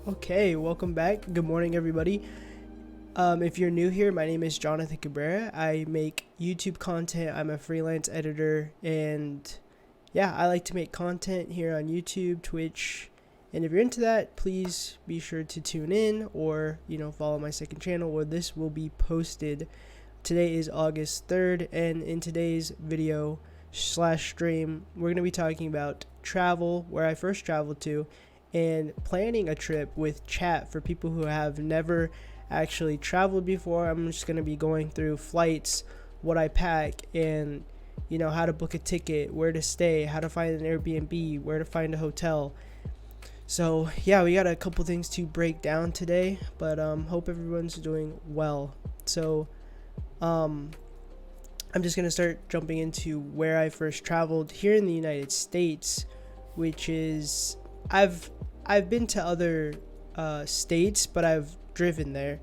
Okay, welcome back. Good morning, everybody. If you're new here, my name is Jonathan Cabrera. I make YouTube content. I'm a freelance editor, and yeah, I like to make content here on YouTube, Twitch, and if you're into that, please be sure to tune in or, follow my second channel where this will be posted. Today is August 3rd, and in today's video slash stream, we're going to be talking about travel, where I first traveled to, and planning a trip with chat for people who have never actually traveled before. I'm just going to be going through flights, what I pack, and how to book a ticket, where to stay, how to find an Airbnb, where to find a hotel. So yeah, we got a couple things to break down today, but hope everyone's doing well. So I'm just going to start jumping into where I first traveled here in the United States, which is I've been to other states, but I've driven there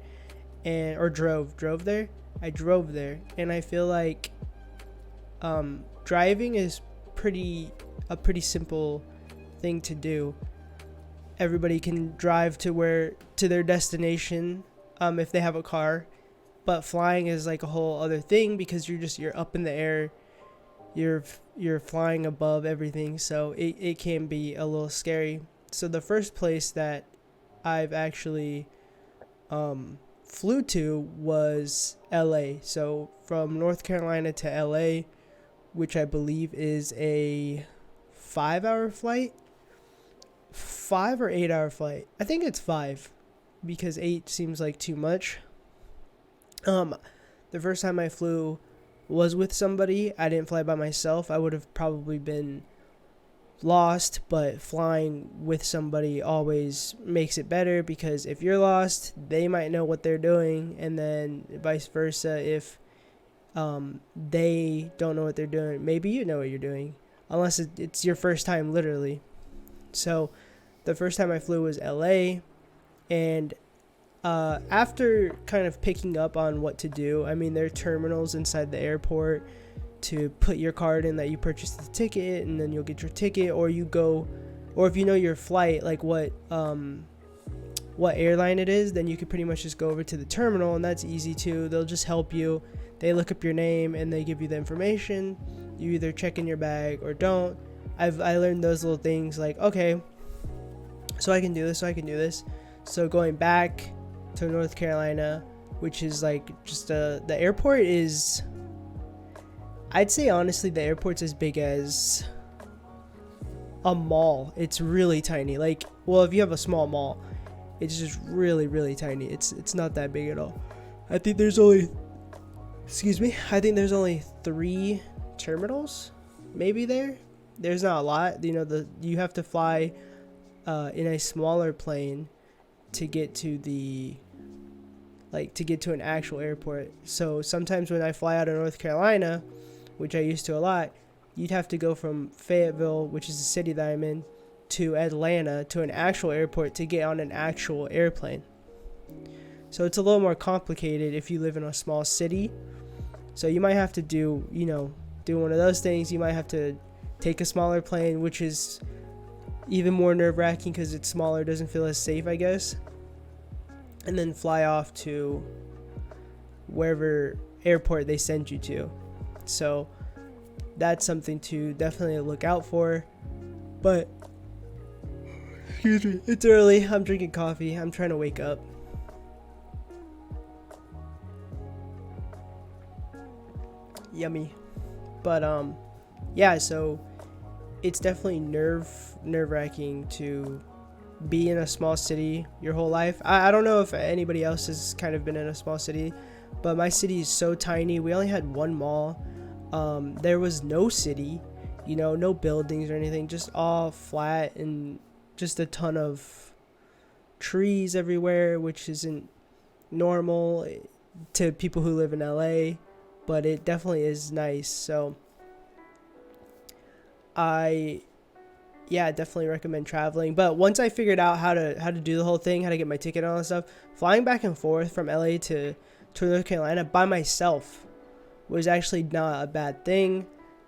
or drove there. I drove there, and I feel like driving is a pretty simple thing to do. Everybody can drive to their destination if they have a car, but flying is like a whole other thing because you're up in the air. You're flying above everything, so it can be a little scary. So the first place that I've actually flew to was LA. So from North Carolina to LA, which I believe is a 5-hour flight. 5 or 8 hour flight. I think it's 5 because 8 seems like too much. The first time I flew was with somebody. I didn't fly by myself. I would have probably been lost, but flying with somebody always makes it better because if you're lost, they might know what they're doing, and then vice versa. If they don't know what they're doing, maybe you know what you're doing, unless it's your first time, literally. So the first time I flew was LA, and after kind of picking up on what to do, I mean, there are terminals inside the airport to put your card in that you purchased the ticket, and then you'll get your ticket, or if you know your flight, like what airline it is, then you can pretty much just go over to the terminal, and that's easy too. They'll just help you. They look up your name and they give you the information. You either check in your bag or don't. I learned those little things like, okay, so I can do this. So going back to North Carolina, which is like just the airport is, I'd say honestly, the airport's as big as a mall. It's really tiny. Like, well, if you have a small mall, it's just really, really tiny. It's not that big at all. I think there's only 3 terminals, maybe there. There's not a lot. You have to fly in a smaller plane to get to an actual airport. So sometimes when I fly out of North Carolina, which I used to a lot, you'd have to go from Fayetteville, which is the city that I'm in, to Atlanta, to an actual airport to get on an actual airplane. So it's a little more complicated if you live in a small city. So you might have to do one of those things. You might have to take a smaller plane, which is even more nerve-wracking because it's smaller, doesn't feel as safe, I guess. And then fly off to wherever airport they send you to. So that's something to definitely look out for. But excuse me, it's early. I'm drinking coffee. I'm trying to wake up. Yummy. But yeah, so it's definitely nerve-wracking to be in a small city your whole life. I don't know if anybody else has kind of been in a small city, but my city is so tiny. We only had one mall. There was no city, no buildings or anything, just all flat and just a ton of trees everywhere, which isn't normal to people who live in LA, but it definitely is nice. So I definitely recommend traveling. But once I figured out how to do the whole thing, how to get my ticket and all that stuff, flying back and forth from LA to North Carolina by myself was actually not a bad thing.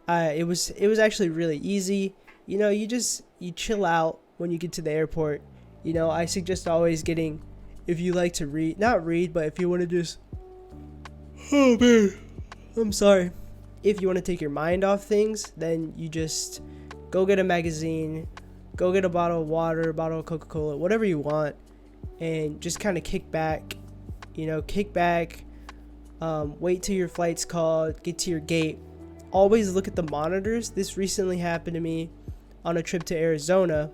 It was actually really easy. You chill out when you get to the airport. You know, I suggest always getting, if you like to read, not read, but if you want to just, oh man, I'm sorry. If you want to take your mind off things, then you just go get a magazine, go get a bottle of water, a bottle of Coca-Cola, whatever you want, and just kind of kick back, wait till your flight's called, get to your gate. Always look at the monitors. This recently happened to me on a trip to Arizona,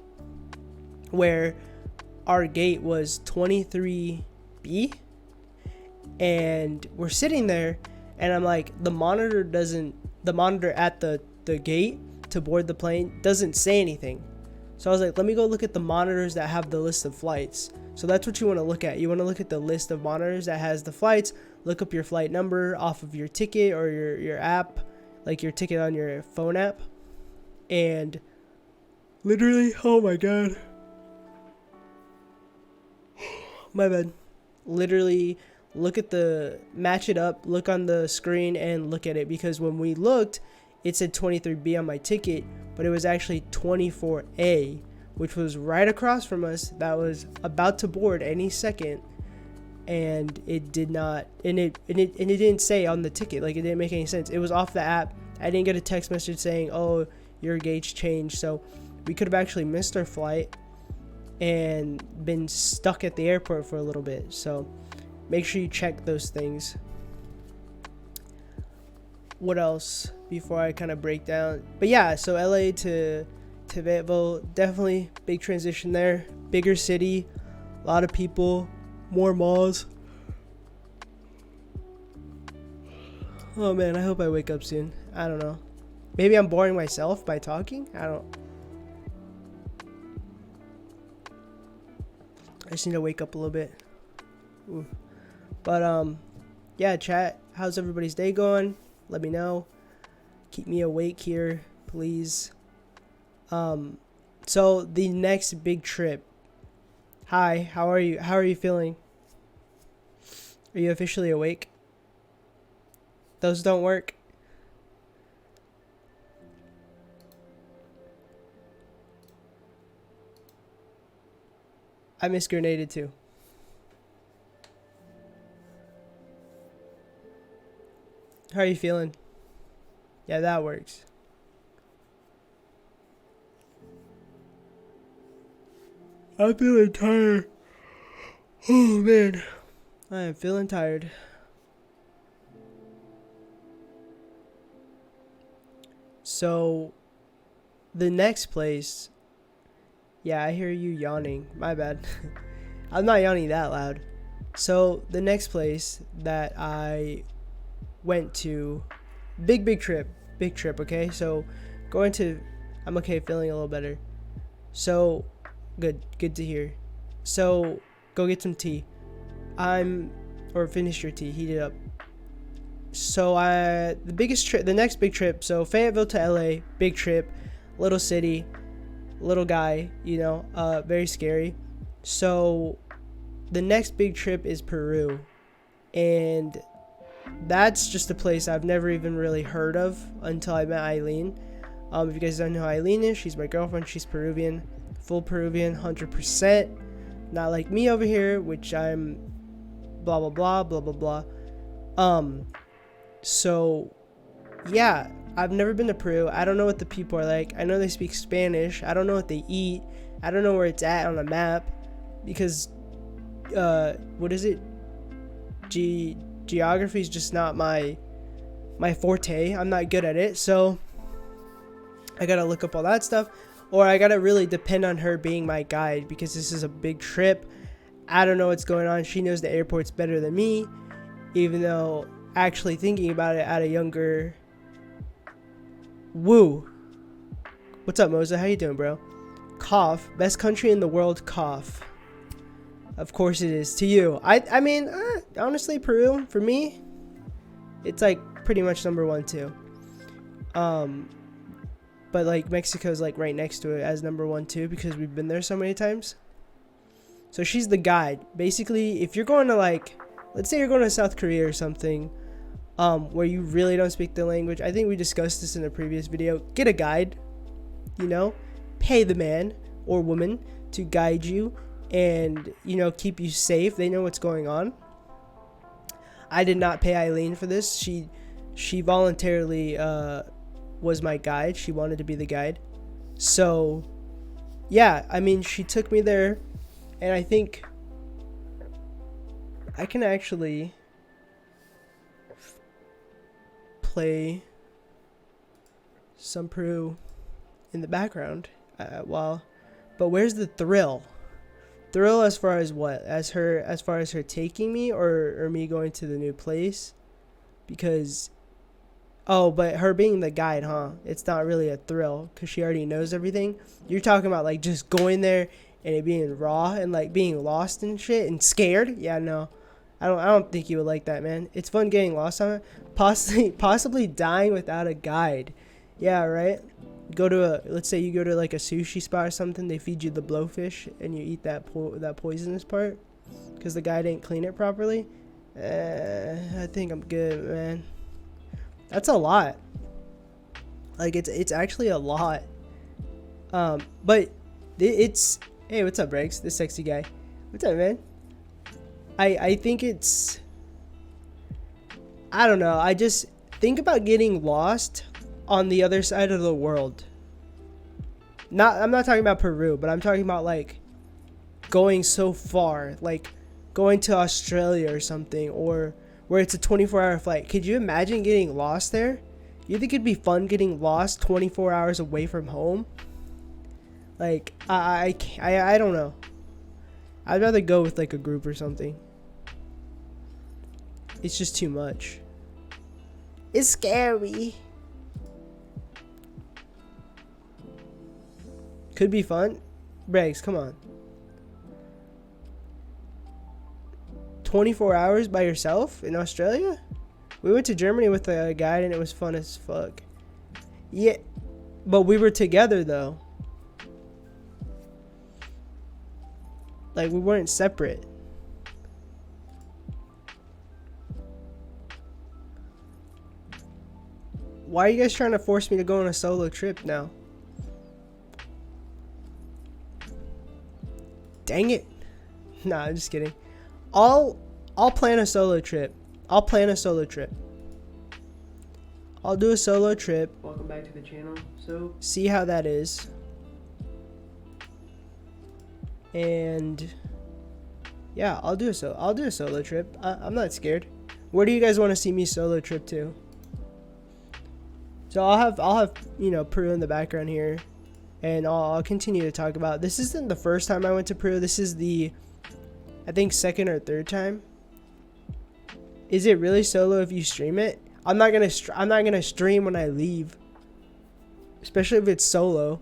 where our gate was 23B, and we're sitting there, and I'm like, the monitor at the gate to board the plane doesn't say anything. So I was like, let me go look at the monitors that have the list of flights. So that's what you want to look at. You want to look at the list of monitors that has the flights. Look up your flight number off of your ticket or your app, like your ticket on your phone app. And literally, oh my god, my bad. Literally match it up, look on the screen and look at it, because when we looked, it said 23B on my ticket, but it was actually 24A, which was right across from us, that was about to board any second. And it did not, and it didn't say on the ticket, like it didn't make any sense. It was off the app. I didn't get a text message saying, oh, your gauge changed. So we could have actually missed our flight and been stuck at the airport for a little bit. So make sure you check those things. What else before I kind of break down? But yeah, so LA to Fayetteville, definitely big transition there. Bigger city, a lot of people, more malls. Oh man, I hope I wake up soon. I don't know. Maybe I'm boring myself by talking. I just need to wake up a little bit. Ooh. But yeah, chat, how's everybody's day going? Let me know. Keep me awake here, please. So the next big trip. Hi, how are you? How are you feeling? Are you officially awake? Those don't work. I miss grenaded too. How are you feeling? Yeah, that works. I'm feeling tired. Oh man, I am feeling tired. So, the next place. Yeah, I hear you yawning. My bad. I'm not yawning that loud. So, the next place that I went to, big trip, okay? So, I'm okay, feeling a little better. So, good to hear. So, go get some tea. Or finish your tea, heat it up. So, the next big trip, so Fayetteville to LA, big trip, little city, little guy, very scary. So, the next big trip is Peru, and that's just a place I've never even really heard of until I met Eileen. If you guys don't know who Eileen is, she's my girlfriend. She's Peruvian, full Peruvian, 100%. Not like me over here, which I'm blah blah blah blah blah blah. So yeah, I've never been to Peru. I don't know what the people are like. I know they speak Spanish. I don't know what they eat. I don't know where it's at on the map, because what is it? Geography is just not my forte. I'm not good at it, so I gotta look up all that stuff, or I gotta really depend on her being my guide, because this is a big trip. I don't know what's going on. She knows the airports better than me, even though actually thinking about it at a younger... Woo. What's up, Moza? How you doing, bro? Cough. Best country in the world, cough. Of course it is. To you. I mean, honestly, Peru, for me, it's like pretty much number one too. But like Mexico's like right next to it as number one too, because we've been there so many times. So she's the guide. Basically, if you're going to like, let's say you're going to South Korea or something, where you really don't speak the language. I think we discussed this in a previous video. Get a guide, pay the man or woman to guide you and, you know, keep you safe. They know what's going on. I did not pay Eileen for this. She voluntarily was my guide. She wanted to be the guide. So, yeah, I mean, she took me there, and I think I can actually play some Peru in the background but where's the thrill as far as what, as far as her taking me or me going to the new place? Because but her being the guide, it's not really a thrill because she already knows everything. You're talking about like just going there and it being raw and like being lost and shit and scared. Yeah, no, I don't think you would like that, man. It's fun getting lost on it, possibly dying without a guide. Yeah, right. Let's say you go to like a sushi spot or something. They feed you the blowfish and you eat that poisonous part because the guy didn't clean it properly. I think I'm good, man. That's a lot. Like it's actually a lot. But it's, hey, what's up, Breaks? This sexy guy. What's up, man? I think it's, I don't know. I just think about getting lost on the other side of the world. I'm not talking about Peru, but I'm talking about like going so far, like going to Australia or something, or where it's a 24-hour flight. Could you imagine getting lost there? You think it'd be fun getting lost 24 hours away from home? Like I don't know. I'd rather go with like a group or something. It's just too much. It's scary. Could be fun. Bregs, come on. 24 hours by yourself in Australia? We went to Germany with a guide and it was fun as fuck. Yeah, but we were together though. Like we weren't separate. Why are you guys trying to force me to go on a solo trip now? Dang it. Nah, I'm just kidding. I'll plan a solo trip. I'll do a solo trip. Welcome back to the channel. So see how that is. And yeah, I'll do a solo trip. I'm not scared. Where do you guys want to see me solo trip to? So I'll have you know, Peru in the background here, and I'll continue to talk about. This isn't the first time I went to Peru. This is the, I think, second or third time. Is it really solo if you stream it? I'm not gonna stream when I leave, especially if it's solo.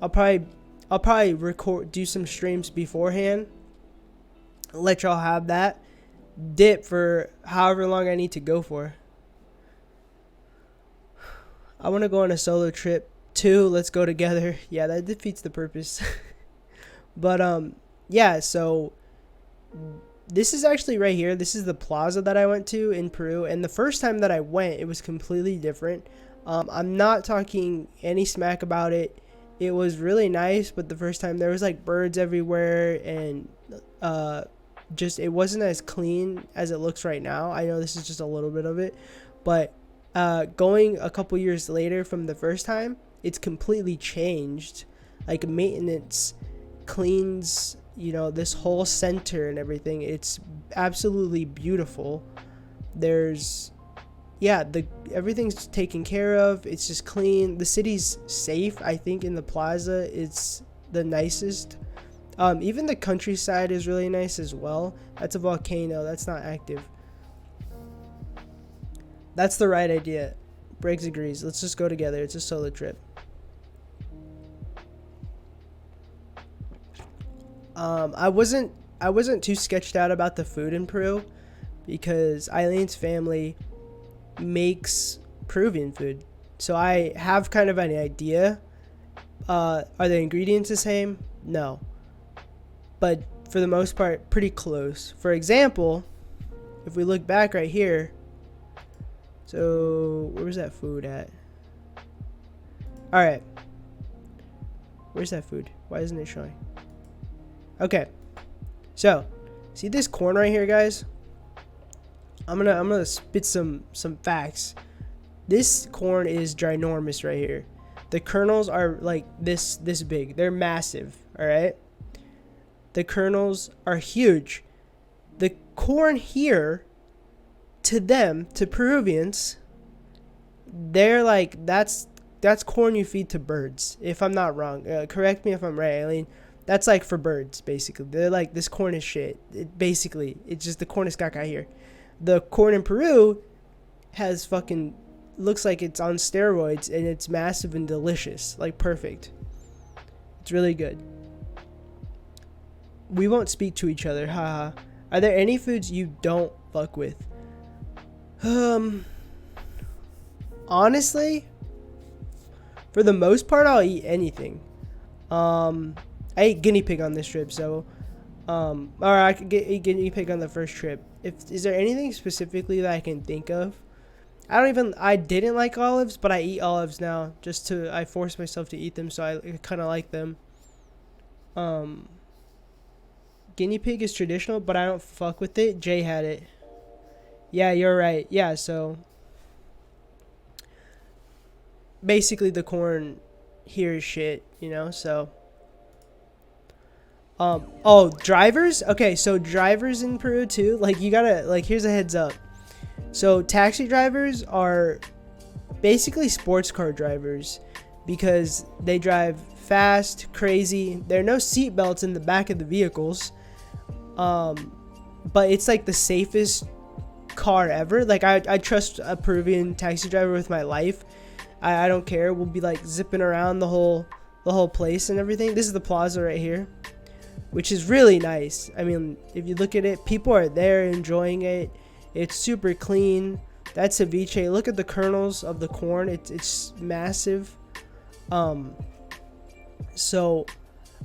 I'll probably do some streams beforehand. Let y'all have that dip for however long I need to go for. I want to go on a solo trip too. Let's go together. Yeah, that defeats the purpose. But yeah, so this is actually right here. This is the plaza that I went to in Peru, and the first time that I went, it was completely different. I'm not talking any smack about it. It was really nice, but the first time there was like birds everywhere, and just it wasn't as clean as it looks right now. I know this is just a little bit of it, but going a couple years later from the first time, it's completely changed. Like maintenance cleans, you know, this whole center and everything. It's absolutely beautiful. There's, yeah, everything's taken care of. It's just clean. The city's safe. I think in the plaza, it's the nicest. Even the countryside is really nice as well. That's a volcano. That's not active. That's the right idea. Briggs agrees. Let's just go together. It's a solo trip. I wasn't too sketched out about the food in Peru because Eileen's family makes Peruvian food. So I have kind of an idea. Are the ingredients the same? No. But for the most part, pretty close. For example, if we look back right here, so where's that food at? All right. Where's that food? Why isn't it showing? Okay. So, see this corn right here, guys? I'm gonna spit some facts. This corn is ginormous right here. The kernels are like this big. They're massive, all right? The kernels are huge. The corn here, to them, to Peruvians, they're like, that's corn you feed to birds, if I'm not wrong. Correct me if I'm right, Eileen. That's like for birds, basically. They're like, this corn is shit. It's just the corn is caca here. The corn in Peru has fucking, looks like it's on steroids, and it's massive and delicious. Like, perfect. It's really good. We won't speak to each other, haha. Are there any foods you don't fuck with? Honestly, for the most part, I'll eat anything. I ate guinea pig on this trip, so or I could eat guinea pig on the first trip. Is there anything specifically that I can think of? I didn't like olives, but I eat olives now. I force myself to eat them, so I kind of like them. Guinea pig is traditional, but I don't fuck with it. Jay had it. Yeah, you're right. Yeah, so basically the corn here is shit, so drivers? Okay, so drivers in Peru too, like, you gotta, like, here's a heads up. So taxi drivers are basically sports car drivers because they drive fast, crazy. There are no seat belts in the back of the vehicles. But it's like the safest car ever. Like, I trust a Peruvian taxi driver with my life. I don't care. We'll be like zipping around the whole place and everything. This is the plaza right here, which is really nice. I mean, if you look at it, people are there enjoying it. It's super clean. That's ceviche. Look at the kernels of the corn. It's massive. So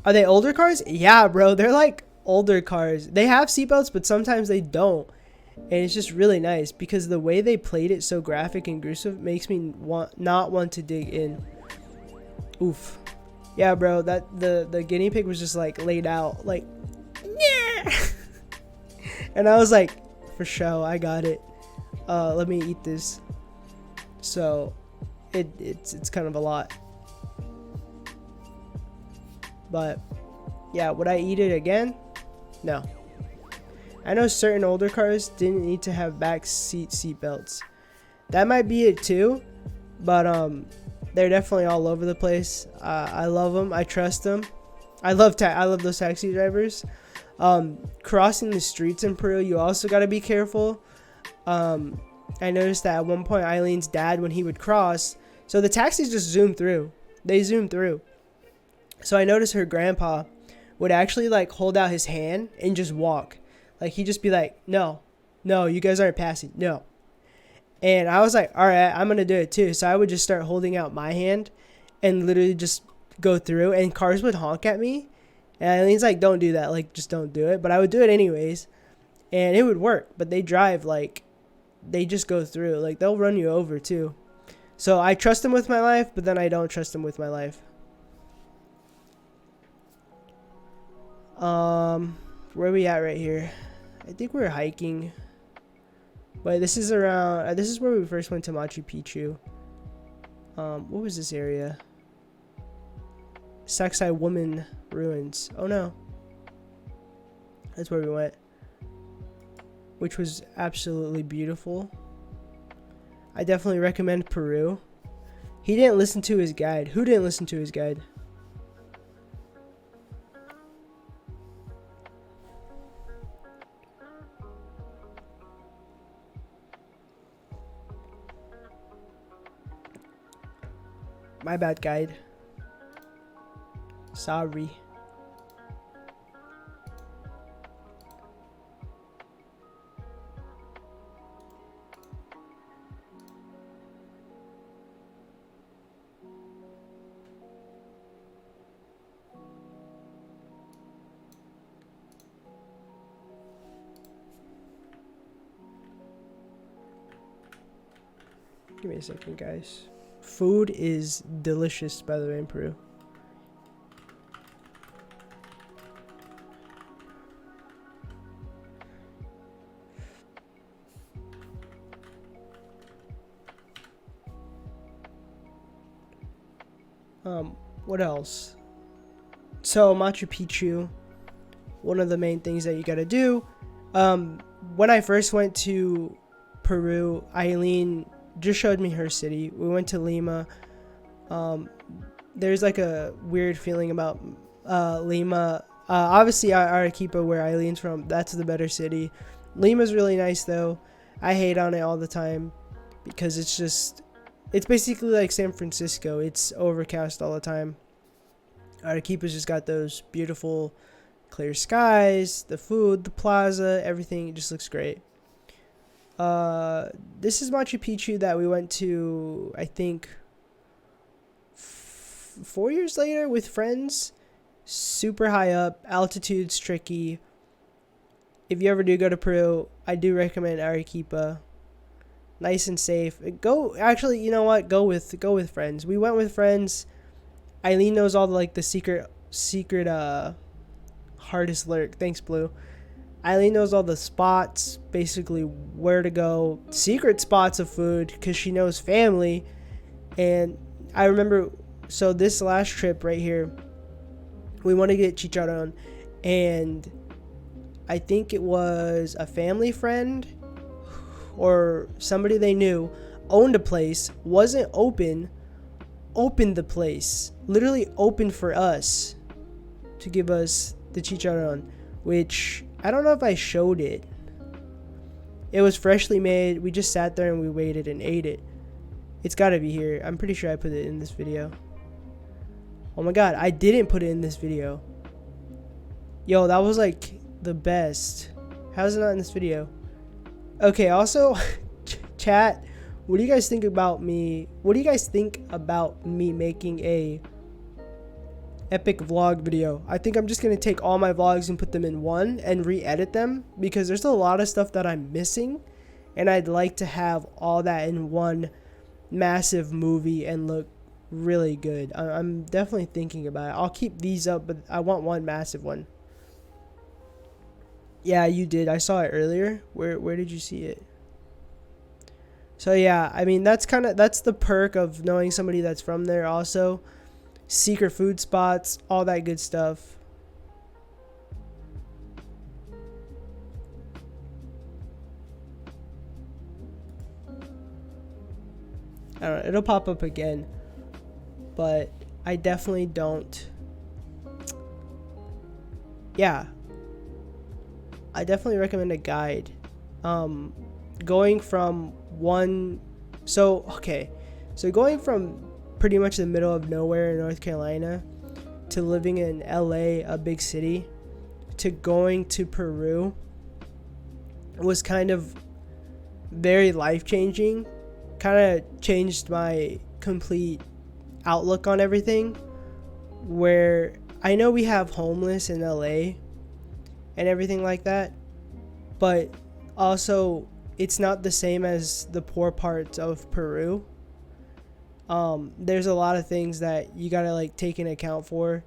are they older cars? Yeah, bro. They're like older cars. They have seatbelts, but sometimes they don't. And it's just really nice because the way they played it so graphic and gruesome makes me not want to dig in. Oof. Yeah, bro. That the guinea pig was just like laid out, like, yeah. And I was like, for show, I got it. Let me eat this. So it's kind of a lot. But yeah, would I eat it again? No. I know certain older cars didn't need to have back seat belts. That might be it too, but they're definitely all over the place. I love them. I trust them. I love those taxi drivers. Crossing the streets in Peru, you also got to be careful. I noticed that at one point Eileen's dad, when he would cross, so the taxis just zoom through. They zoom through. So I noticed her grandpa would actually like hold out his hand and just walk. Like, he'd just be like, no, you guys aren't passing. No. And I was like, all right, I'm going to do it too. So I would just start holding out my hand and literally just go through, and cars would honk at me. And Eileen's like, don't do that. Like, just don't do it. But I would do it anyways. And it would work. But they drive like, they just go through. Like, they'll run you over too. So I trust them with my life, but then I don't trust them with my life. Where are we at right here? I think we're hiking. But this is around, this is where we first went to Machu Picchu. What was this area? Saksai Woman Ruins. Oh no. That's where we went. Which was absolutely beautiful. I definitely recommend Peru. He didn't listen to his guide. Who didn't listen to his guide? My bad, guide. Sorry. Give me a second, guys. Food is delicious, by the way, in Peru. What else? So Machu Picchu, one of the main things that you gotta do. When I first went to Peru, Eileen just showed me her city. We went to Lima. There's like a weird feeling about Lima. Obviously, Arequipa, where Eileen's from, that's the better city. Lima's really nice though. I hate on it all the time because it's basically like San Francisco. It's overcast all the time. Arequipa's just got those beautiful clear skies, the food, the plaza, everything. It just looks great. This is Machu Picchu that we went to, I think, 4 years later with friends. Super high up, altitude's tricky. If you ever do go to Peru, I do recommend Arequipa. Nice and safe. Actually, you know what? Go with friends. We went with friends. Eileen knows all the secret hardest lurk. Thanks, Blue. Eileen knows all the spots, basically where to go, secret spots of food, because she knows family. And I remember, so this last trip right here, we want to get chicharron, and I think it was a family friend or somebody they knew owned a place, wasn't opened the place, literally opened for us to give us the chicharron, which I don't know if I showed it. It was freshly made. We just sat there and we waited and ate it. It's got to be here. I'm pretty sure I put it in this video. Oh my god, I didn't put it in this video. Yo, that was like the best. How's it not in this video? Okay, also, chat, what do you guys think about me? What do you guys think about me making a epic vlog video? I think I'm just going to take all my vlogs and put them in one and re-edit them, because there's a lot of stuff that I'm missing, and I'd like to have all that in one massive movie and look really good. I'm definitely thinking about it. I'll keep these up, but I want one massive one. Yeah, you did. I saw it earlier. Where did you see it? So yeah, I mean, that's the perk of knowing somebody that's from there also. Secret food spots, all that good stuff. I don't know, it'll pop up again. But I definitely don't. Yeah. I definitely recommend a guide. Going from going from pretty much the middle of nowhere in North Carolina to living in LA, a big city, to going to Peru was kind of very life-changing. Kind of changed my complete outlook on everything, where I know we have homeless in LA and everything like that, but also it's not the same as the poor parts of Peru. There's a lot of things that you gotta take into account for.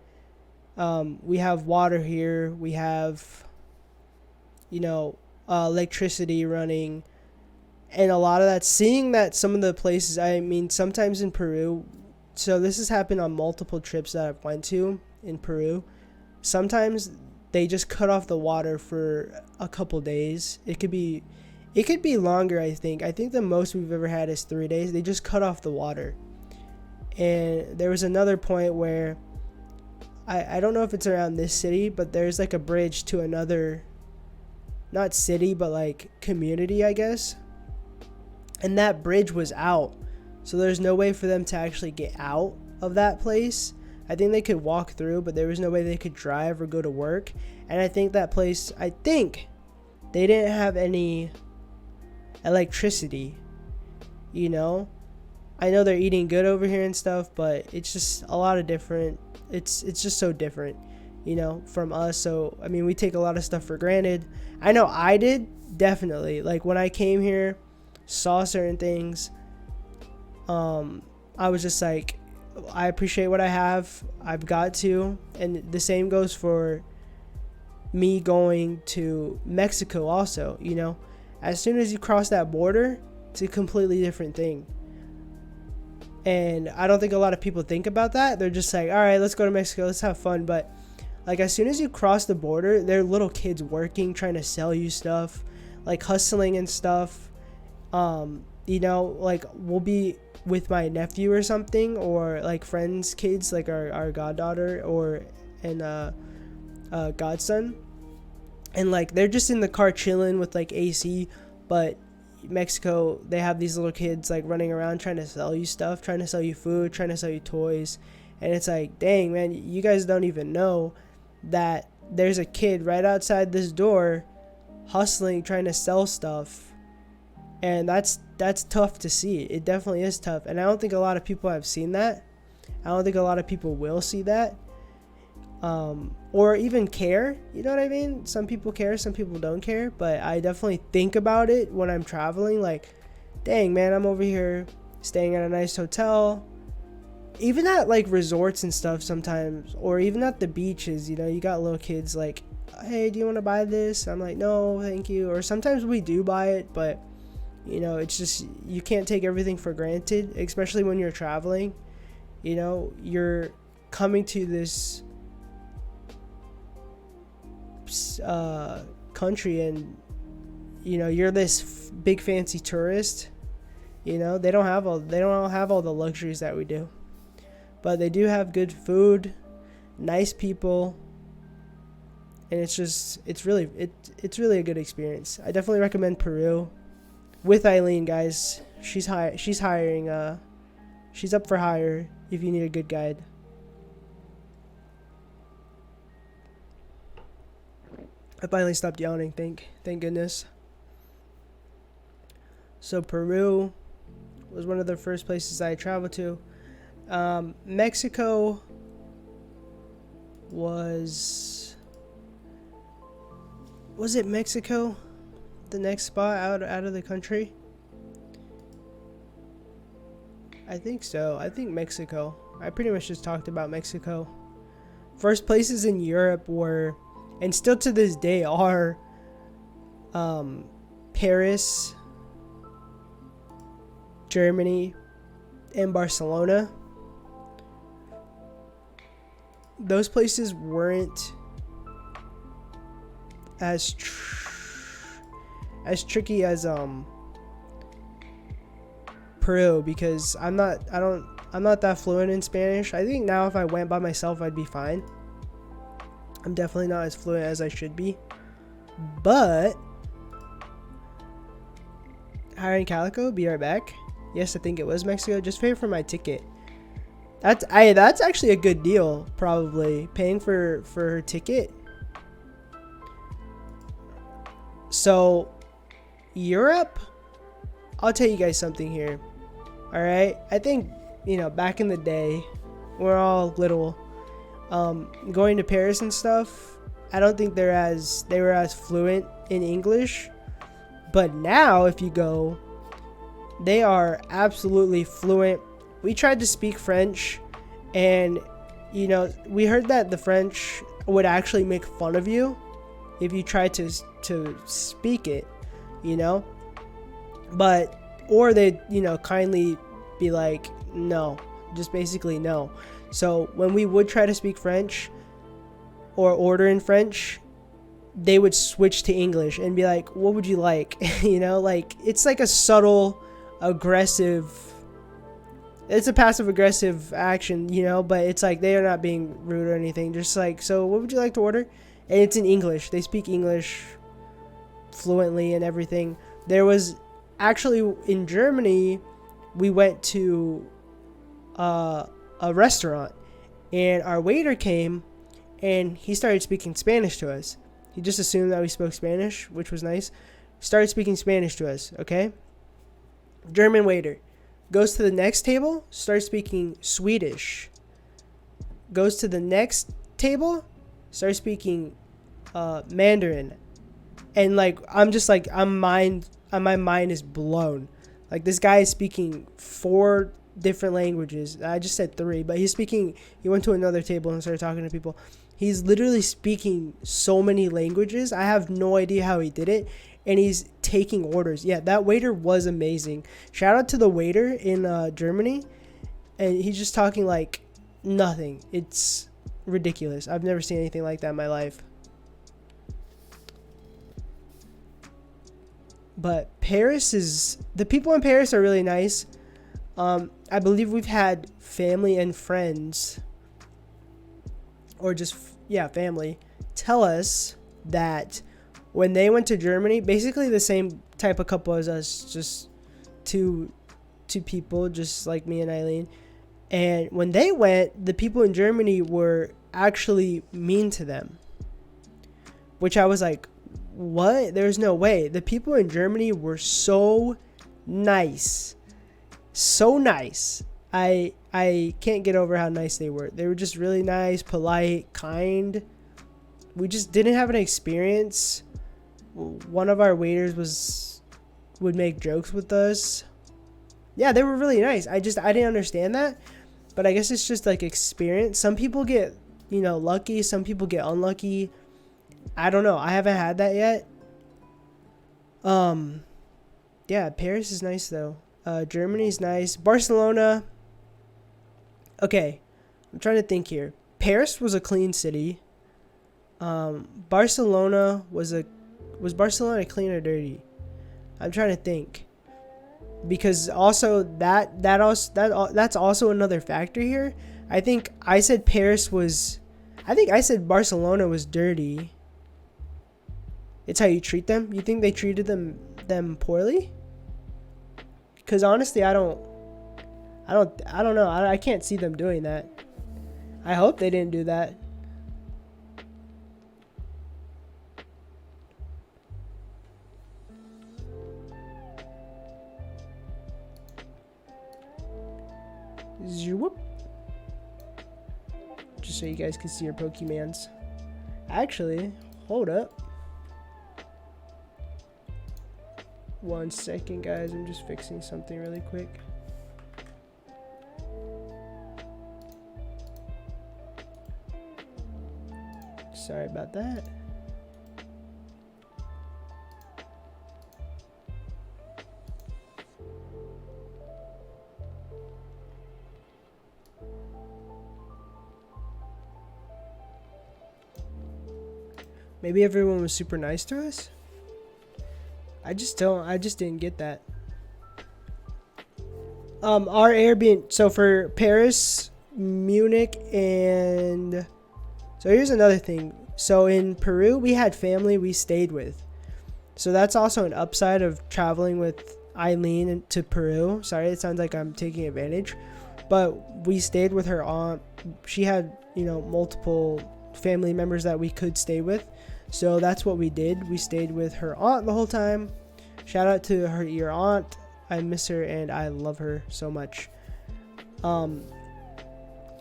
We have water here, we have electricity running, and a lot of that, seeing that some of the places, I mean, sometimes in Peru, so this has happened on multiple trips that I've went to in Peru, sometimes they just cut off the water for a couple days. It could be longer. I think the most we've ever had is 3 days. They just cut off the water. And there was another point where I don't know if it's around this city, but there's a bridge to another, not city, but community, I guess. And that bridge was out. So there's no way for them to actually get out of that place. I think they could walk through, but there was no way they could drive or go to work. And I think that place, they didn't have any electricity. I know they're eating good over here and stuff, but it's just a lot of different. It's just so different, from us. So, I mean, we take a lot of stuff for granted. I know I did, definitely. When I came here, saw certain things, I was just I appreciate what I have. I've got to. And the same goes for me going to Mexico also, As soon as you cross that border, it's a completely different thing. And I don't think a lot of people think about that. They're just like, all right, let's go to Mexico, let's have fun. But like as soon as you cross the border, there are little kids working, trying to sell you stuff, like hustling and stuff. Like we'll be with my nephew or something, or like friends' kids, like our goddaughter and godson, and like they're just in the car chilling with like AC. But Mexico, they have these little kids like running around trying to sell you stuff, trying to sell you food, trying to sell you toys. And it's like, dang, man, you guys don't even know that there's a kid right outside this door hustling, trying to sell stuff. And that's tough to see. It definitely is tough. And I don't think a lot of people have seen that. I don't think a lot of people will see that. Or even care. You know what I mean? Some people care, some people don't care. But I definitely think about it when I'm traveling. Like, dang, man, I'm over here staying at a nice hotel. Even at like resorts and stuff sometimes. Or even at the beaches, you got little kids like, hey, do you want to buy this? I'm like, no, thank you. Or sometimes we do buy it, but it's just, you can't take everything for granted, especially when you're traveling. You're coming to this country, and you're this big fancy tourist. They don't have all the luxuries that we do, but they do have good food, nice people, and it's really a good experience. I definitely recommend Peru with Eileen, guys. She's hiring. She's up for hire if you need a good guide. I finally stopped yawning. Thank goodness. So Peru was one of the first places I traveled to. Mexico was it Mexico? The next spot out of the country? I think so. I think Mexico. I pretty much just talked about Mexico. First places in Europe were, and still to this day are, Paris, Germany, and Barcelona. Those places weren't as tricky as Peru, because I'm not that fluent in Spanish. I think now if I went by myself I'd be fine. I'm definitely not as fluent as I should be. But hiring Calico, be right back. Yes, I think it was Mexico. Just pay for my ticket. That's actually a good deal, probably. Paying for her ticket. So Europe, I'll tell you guys something here. Alright? I think, back in the day, we're all little. Going to Paris and stuff, I don't think they were as fluent in English. But now, if you go, they are absolutely fluent. We tried to speak French, and we heard that the French would actually make fun of you if you tried to speak it, but or they kindly be like, no, just basically no. So when we would try to speak French or order in French, they would switch to English and be like, what would you like? Like it's like a subtle aggressive, it's a passive aggressive action, but it's like they are not being rude or anything, just like, so what would you like to order? And it's in English. They speak English fluently and everything. There was actually, in Germany, we went to a restaurant, and our waiter came and he started speaking Spanish to us. He just assumed that we spoke Spanish, which was nice. Started speaking Spanish to us, okay? German waiter goes to the next table, starts speaking Swedish. Goes to the next table, starts speaking Mandarin. And like I'm just like my mind is blown. Like this guy is speaking 4 different languages. I just said 3, but he went to another table and started talking to people. He's literally speaking so many languages. I have no idea how he did it. And he's taking orders. Yeah, that waiter was amazing. Shout out to the waiter in Germany. and he's just talking like nothing. It's ridiculous. I've never seen anything like that in my life. But the people in Paris are really nice. I believe we've had family and friends, or just, family, tell us that when they went to Germany, basically the same type of couple as us, just two people, just like me and Eileen. And when they went, the people in Germany were actually mean to them. Which I was like, what? There's no way. The people in Germany were so nice. So nice. I can't get over how nice they were. They were just really nice, polite, kind. We just didn't have an experience. One of our waiters would make jokes with us. Yeah, they were really nice. I didn't understand that. But I guess it's just like experience. Some people get, lucky. Some people get unlucky. I don't know. I haven't had that yet. Yeah, Paris is nice though. Germany's nice. Barcelona. Okay, I'm trying to think here. Paris was a clean city. Barcelona was Barcelona clean or dirty? I'm trying to think. Because also that's also another factor here. I think I said Barcelona was dirty. It's how you treat them. You think they treated them poorly? Because honestly, I don't know. I can't see them doing that. I hope they didn't do that. Whoop. Just so you guys can see your Pokemons. Actually, hold up. 1 second, guys. I'm just fixing something really quick. Sorry about that. Maybe everyone was super nice to us? I just didn't get that. Our Airbnb, so for Paris, Munich, and so here's another thing. So in Peru, we had family we stayed with. So that's also an upside of traveling with Eileen to Peru. Sorry, it sounds like I'm taking advantage, but we stayed with her aunt. She had, multiple family members that we could stay with. So that's what we did. We stayed with her aunt the whole time. Shout out to your aunt. I miss her and I love her so much.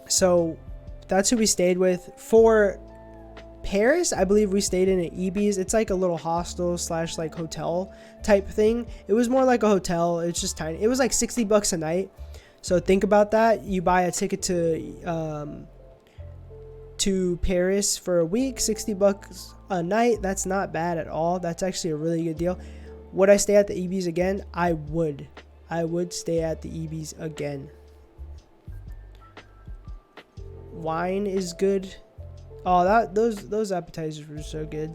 So that's who we stayed with. For Paris, I believe we stayed in an Ibis. It's like a little hostel / like hotel type thing. It was more like a hotel. It's just tiny. It was like $60 a night. So think about that. You buy a ticket to Paris for a week, $60 a night. That's not bad at all. That's actually a really good deal. Would I stay at the Ibis again? I would stay at the Ibis again. Wine is good. Oh, those appetizers were so good.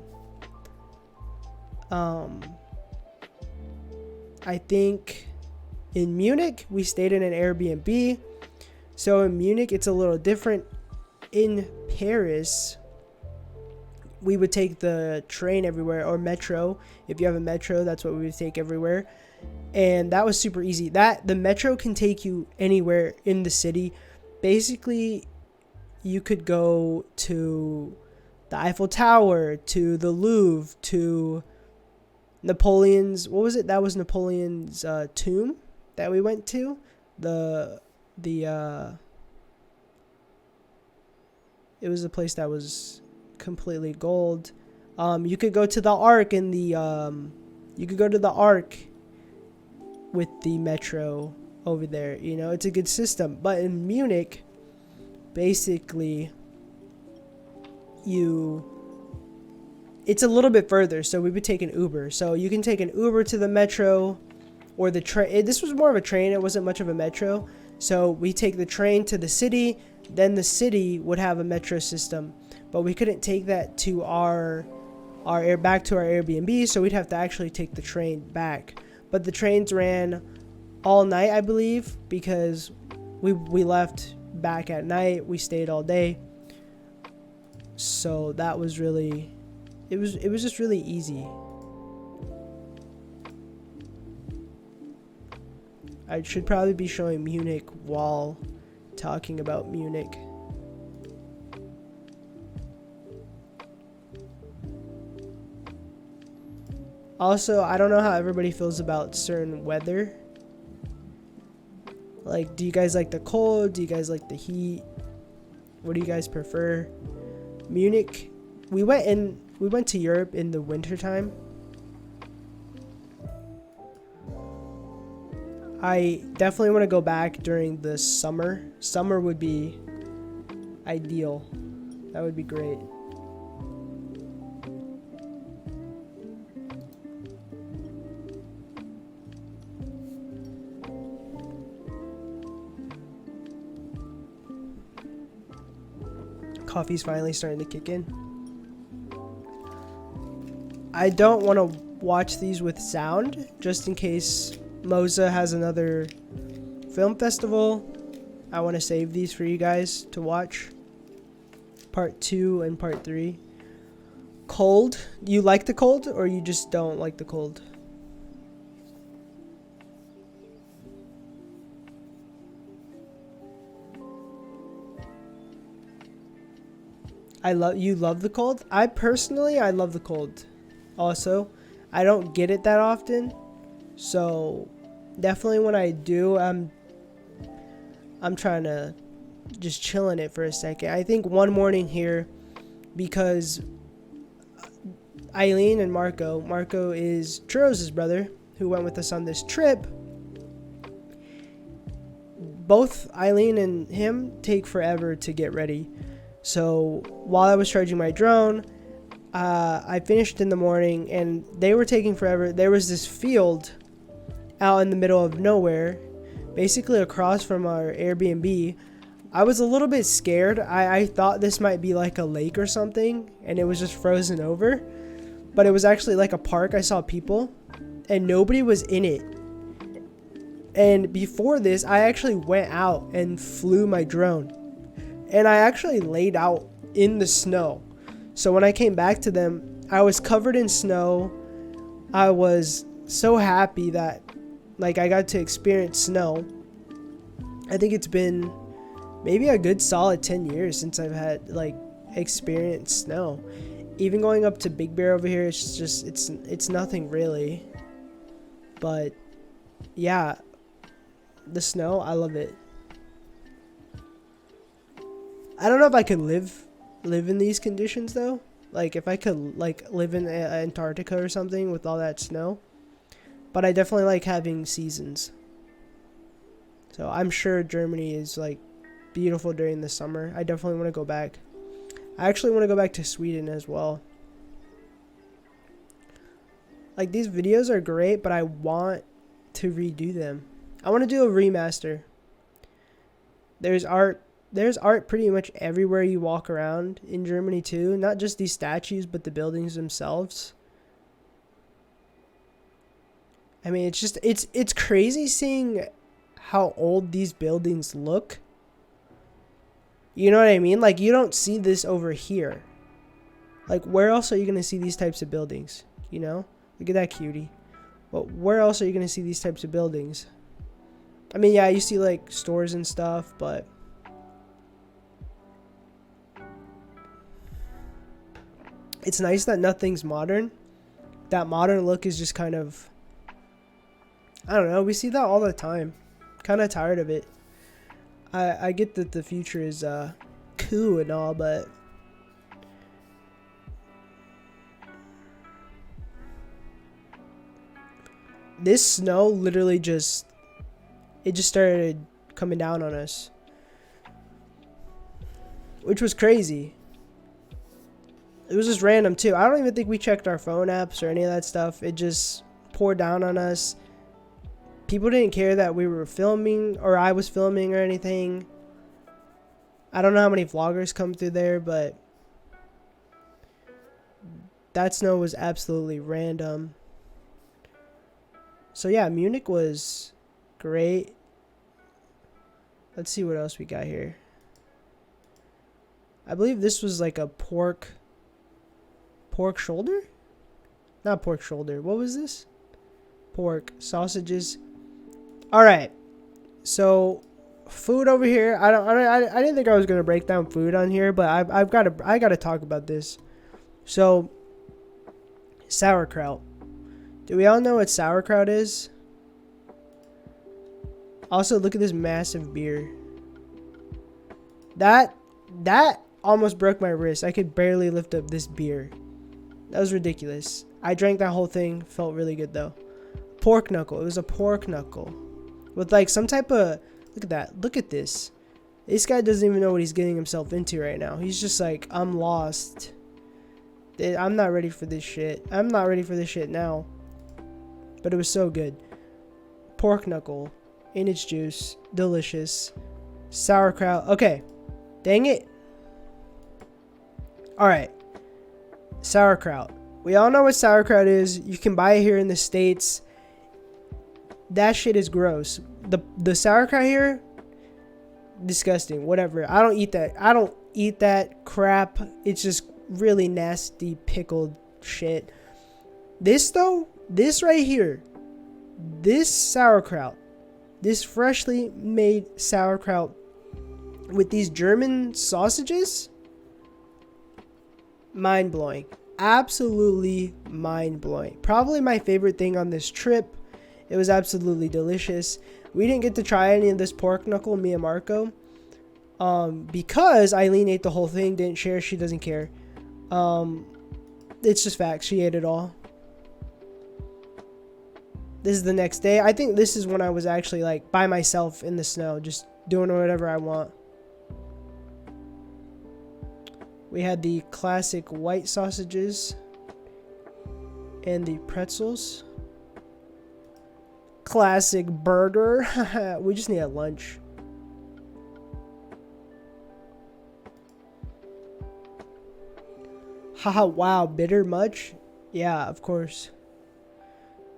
I think in Munich we stayed in an Airbnb. So in Munich it's a little different. In Paris, we would take the train everywhere, or metro. If you have a metro, that's what we would take everywhere. And that was super easy. The metro can take you anywhere in the city. Basically, you could go to the Eiffel Tower, to the Louvre, to Napoleon's, what was it? That was Napoleon's tomb that we went to. It was a place that was completely gold. You could go to the Arc with the metro over there. It's a good system. But in Munich, basically, it's a little bit further. So we would take an Uber. So you can take an Uber to the metro or the train. This was more of a train. It wasn't much of a metro. So we take the train to the city, then the city would have a metro system, but we couldn't take that to back to our Airbnb, so we'd have to actually take the train back. But the trains ran all night, I believe, because we left back at night. We stayed all day. So that was really, it was just really easy. I should probably be showing Munich while talking about Munich. Also, I don't know how everybody feels about certain weather. Like, do you guys like the cold? Do you guys like the heat? What do you guys prefer? Munich, we went to Europe in the winter time. I definitely want to go back during the summer. Summer would be ideal. That would be great. Coffee's finally starting to kick in. I don't want to watch these with sound, just in case Moza has another film festival. I want to save these for you guys to watch. Part 2 and part 3. Cold. Do you like the cold, or you just don't like the cold? You love the cold? I love the cold. Also, I don't get it that often. So, definitely when I do, I'm trying to just chill in it for a second. I think one morning here, because Eileen and Marco is Churros' brother, who went with us on this trip. Both Eileen and him take forever to get ready. So while I was charging my drone, I finished in the morning, and they were taking forever. There was this field out in the middle of nowhere, basically across from our Airbnb. I was a little bit scared. I thought this might be like a lake or something, and it was just frozen over. But it was actually like a park. I saw people, and nobody was in it. And before this, I actually went out and flew my drone. And I actually laid out in the snow. So when I came back to them, I was covered in snow. I was so happy that I got to experience snow. I think it's been maybe a good solid 10 years since I've had experienced snow. Even going up to Big Bear over here, it's just it's nothing really. But yeah, the snow, I love it. I don't know if I could live in these conditions though. Like if I could live in Antarctica or something with all that snow. But I definitely like having seasons. So I'm sure Germany is beautiful during the summer. I definitely want to go back. I actually want to go back to Sweden as well. These videos are great, but I want to redo them. I want to do a remaster. There's art pretty much everywhere you walk around in Germany too. Not just these statues, but the buildings themselves. I mean, it's crazy seeing how old these buildings look. You know what I mean? You don't see this over here. Where else are you going to see these types of buildings? You know? Look at that cutie. Well, where else are you going to see these types of buildings? I mean, yeah, you see stores and stuff, but it's nice that nothing's modern. That modern look is just kind of, I don't know, we see that all the time. Kind of tired of it. I get that the future is cool and all, but this snow literally just started coming down on us, which was crazy. It was just random too. I don't even think we checked our phone apps or any of that stuff. It just poured down on us. people didn't care that we were filming or I was filming or anything. I don't know how many vloggers come through there, but that snow was absolutely random. So yeah, Munich was great. Let's see what else we got here. I believe this was like a pork shoulder? Not pork shoulder. What was this? Pork, sausages. All right. So food over here. I didn't think I was gonna break down food on here, but I gotta talk about this. So sauerkraut. Do we all know what sauerkraut is? Also, look at this massive beer. That almost broke my wrist. I could barely lift up this beer. That was ridiculous. I drank that whole thing. Felt really good though. Pork knuckle. It was a pork knuckle with like some type of, look at that. Look at this. This guy doesn't even know what he's getting himself into right now. He's just like, I'm lost. I'm not ready for this shit. I'm not ready for this shit now. But it was so good. Pork knuckle in its juice. Delicious. Sauerkraut. Okay. Dang it. Alright. Sauerkraut. We all know what sauerkraut is. You can buy it here in the States. That shit is gross. The sauerkraut here, disgusting. Whatever. I don't eat that. I don't eat that crap. It's just really nasty pickled shit. This though, this right here, this sauerkraut, this freshly made sauerkraut with these German sausages, mind-blowing. Absolutely mind-blowing. Probably my favorite thing on this trip. It was absolutely delicious. We didn't get to try any of this pork knuckle, me and Marco, because Eileen ate the whole thing, didn't share. She doesn't care. It's just facts. She ate it all. This is the next day. I think this is when I was actually like by myself in the snow, just doing whatever I want. We had the classic white sausages and the pretzels. Classic burger. We just need a lunch. Haha, wow, bitter much? Yeah, of course.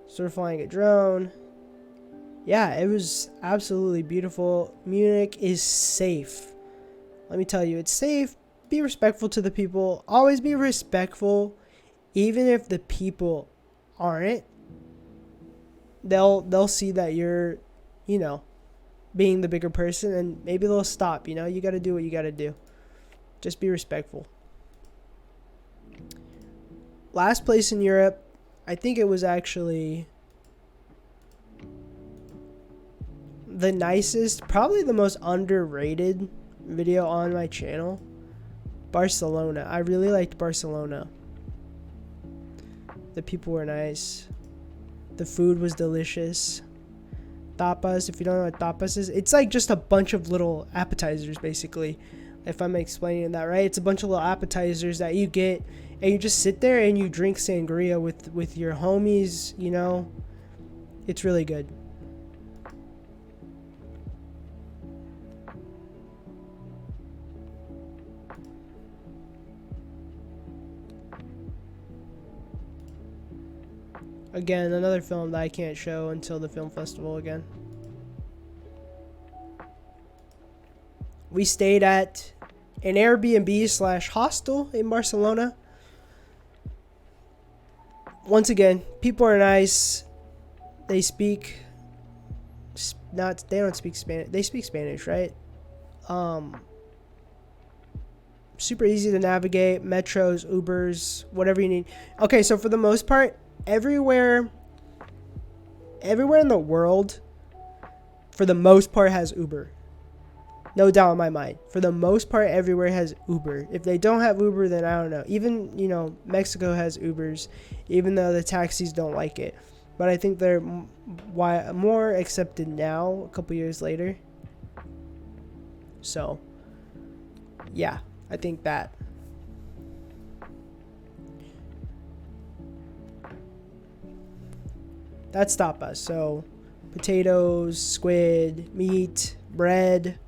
Sort of flying a drone. Yeah, it was absolutely beautiful. Munich is safe. Let me tell you, it's safe. Be respectful to the people. Always be respectful, even if the people aren't. They'll see that you're, you know, being the bigger person, and maybe they'll stop. You know, you got to do what you got to do. Just be respectful. Last place in Europe, I think it was actually the nicest, probably the most underrated video on my channel. Barcelona. I really liked Barcelona. The people were nice. The food was delicious. Tapas, if you don't know what tapas is, it's like just a bunch of little appetizers, basically. If I'm explaining that right, it's a bunch of little appetizers that you get, and you just sit there and you drink sangria with your homies, you know. It's really good. Again, another film that I can't show until the film festival again. We stayed at an Airbnb / hostel in Barcelona. Once again, people are nice. They speak they don't speak Spanish. They speak Spanish, right? Super easy to navigate. Metros, Ubers, whatever you need. Okay, so for the most part, everywhere in the world, for the most part, has Uber. No doubt in my mind. For the most part, everywhere has Uber. If they don't have Uber, then I don't know. Even, you know, Mexico has Ubers, even though the taxis don't like it. But I think they're more accepted now, a couple years later. So, yeah, I think that. That's tapas. So, potatoes, squid, meat, bread.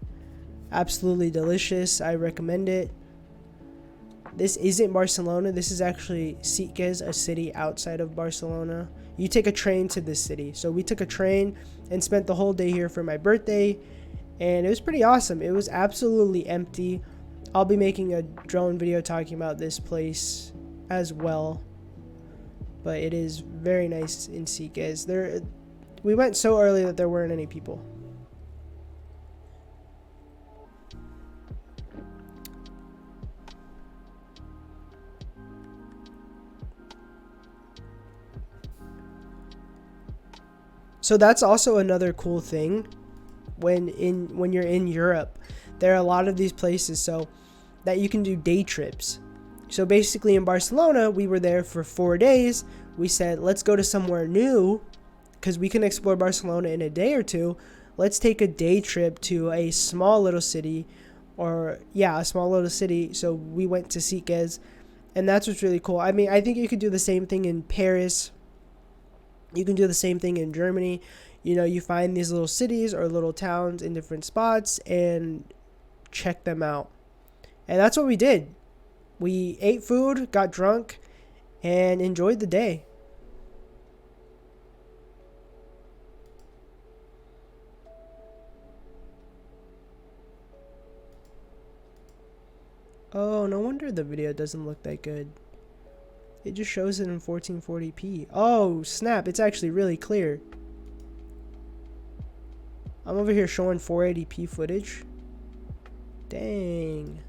Absolutely delicious. I recommend it. This isn't Barcelona. This is actually Sitges, a city outside of Barcelona. You take a train to this city. So we took a train and spent the whole day here for my birthday. And it was pretty awesome. It was absolutely empty. I'll be making a drone video talking about this place as well. But it is very nice in Sitges. We went so early that there weren't any people. So that's also another cool thing when you're in Europe. There are a lot of these places so that you can do day trips. So basically in Barcelona, we were there for 4 days. We said, let's go to somewhere new because we can explore Barcelona in a day or two. Let's take a day trip to a small little city a small little city. So we went to Sitges, and that's what's really cool. I mean, I think you could do the same thing in Paris. You can do the same thing in Germany. You find these little cities or little towns in different spots and check them out. And that's what we did. We ate food, got drunk, and enjoyed the day. Oh, no wonder the video doesn't look that good. It just shows it in 1440p. Oh, snap. It's actually really clear. I'm over here showing 480p footage. Dang.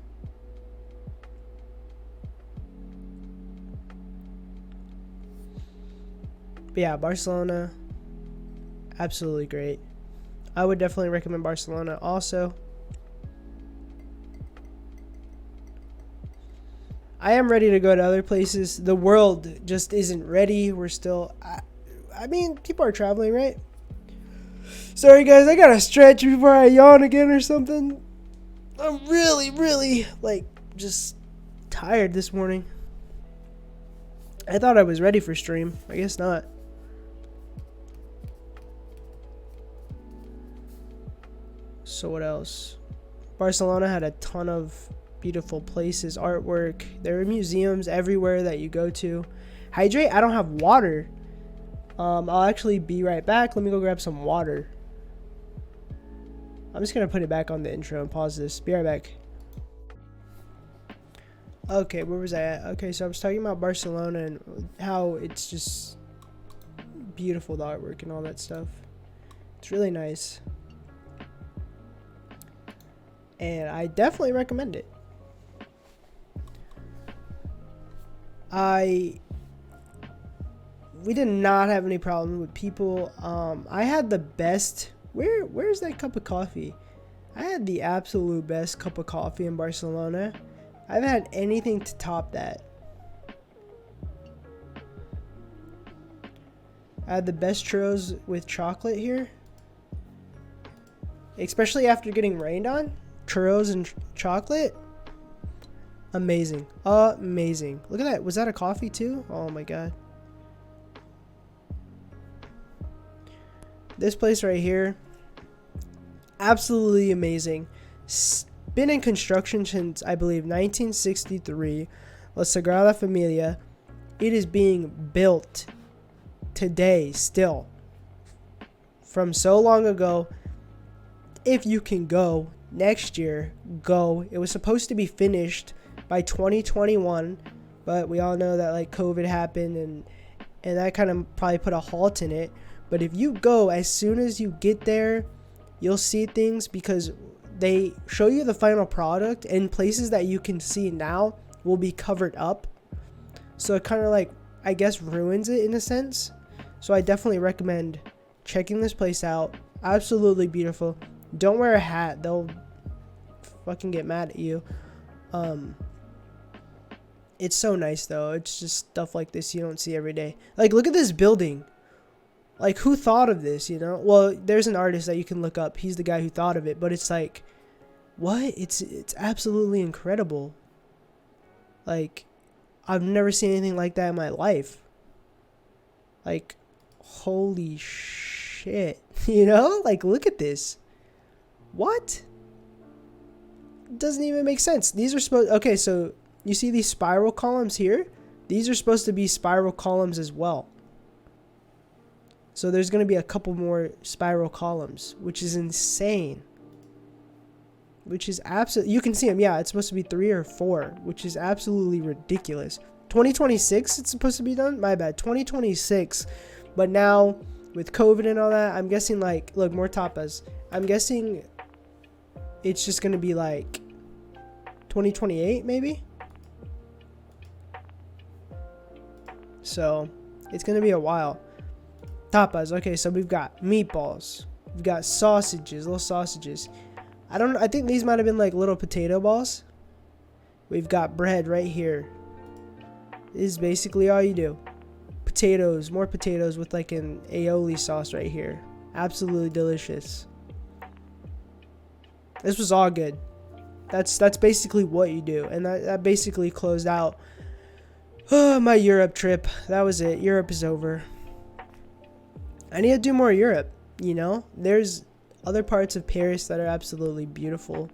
But yeah, Barcelona, absolutely great. I would definitely recommend Barcelona also. I am ready to go to other places. The world just isn't ready. We're still, I mean, people are traveling, right? Sorry guys, I gotta stretch before I yawn again or something. I'm really, just tired this morning. I thought I was ready for stream. I guess not. So what else? Barcelona had a ton of beautiful places, artwork. There are museums everywhere that you go to. Hydrate. I don't have water. I'll actually be right back. Let me go grab some water. I'm just gonna put it back on the intro and pause this. Be right back. Okay, where was I at? Okay, so I was talking about Barcelona and how it's just beautiful, the artwork and all that stuff. It's really nice. And I definitely recommend it. We did not have any problem with people. I had the best. Where's that cup of coffee? I had the absolute best cup of coffee in Barcelona. I haven't had anything to top that. I had the best churros with chocolate here. Especially after getting rained on. Churros and chocolate. Amazing. Amazing. Look at that. Was that a coffee too? Oh my god. This place right here. Absolutely amazing. Been in construction since, I believe, 1963. La Sagrada Familia. It is being built today still. From so long ago. If you can go next year, go. It was supposed to be finished by 2021, but we all know that like COVID happened and that kind of probably put a halt in it. But if you go, as soon as you get there, you'll see things because they show you the final product, and places that you can see now will be covered up. So it kind of like, I guess, ruins it in a sense. So I definitely recommend checking this place out. Absolutely beautiful. Don't wear a hat. They'll fucking get mad at you. It's so nice though. It's just stuff like this you don't see every day. Like, look at this building. Like, who thought of this, you know? Well, there's an artist that you can look up. He's the guy who thought of it. But it's like, what? It's absolutely incredible. Like, I've never seen anything like that in my life. Like, holy shit. shit. You know, like, look at this. What? It doesn't even make sense. These are supposed, okay, so you see these spiral columns here? These are supposed to be spiral columns as well. So there's going to be a couple more spiral columns, which is insane. Which is absolutely, you can see them. Yeah, it's supposed to be 3 or 4, which is absolutely ridiculous. 2026 it's supposed to be done? My bad. 2026. But now with COVID and all that, I'm guessing, like, look, more tapas. I'm guessing it's just going to be like 2028 maybe. So it's going to be a while. Tapas. Okay, so we've got meatballs. We've got sausages, little sausages. I think these might have been like little potato balls. We've got bread right here. This is basically all you do. Potatoes, more potatoes with like an aioli sauce right here. Absolutely delicious. This was all good. That's basically what you do. And that basically closed out my Europe trip. That was it. Europe is over. I need to do more Europe, you know? There's other parts of Paris that are absolutely beautiful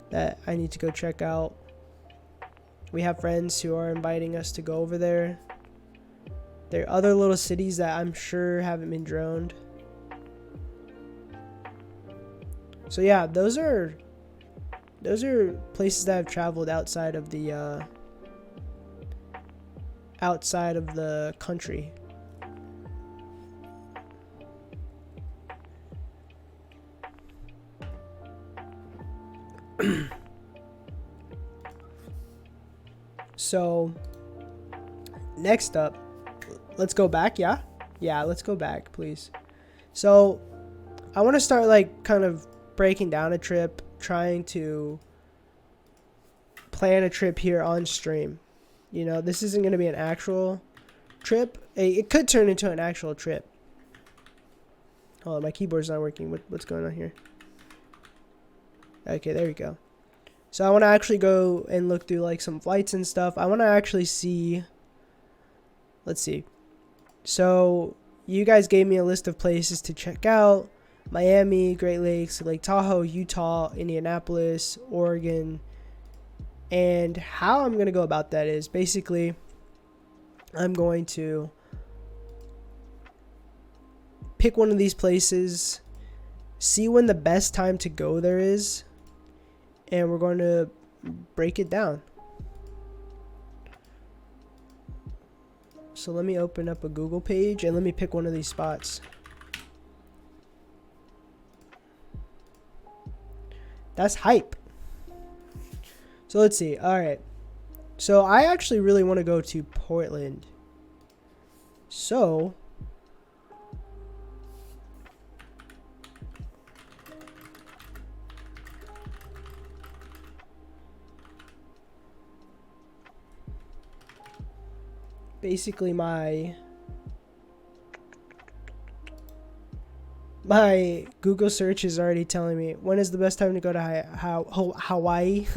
that I need to go check out. We have friends who are inviting us to go over there. There are other little cities that I'm sure haven't been droned. So yeah, those are places that I've traveled outside of the country. So next up, let's go back. Yeah, let's go back, please. So I want to start like kind of breaking down a trip, trying to plan a trip here on stream. You know, this isn't going to be an actual trip. It could turn into an actual trip. Oh, my keyboard's not working. What's going on here? Okay, there we go. So I want to actually go and look through like some flights and stuff. I want to actually see. Let's see. So you guys gave me a list of places to check out. Miami, Great Lakes, Lake Tahoe, Utah, Indianapolis, Oregon. And how I'm going to go about that is basically I'm going to pick one of these places, see when the best time to go there is, and we're going to break it down. So let me open up a Google page and let me pick one of these spots. That's hype. So let's see. All right. So I actually really want to go to Portland. So basically my Google search is already telling me when is the best time to go to Hawaii.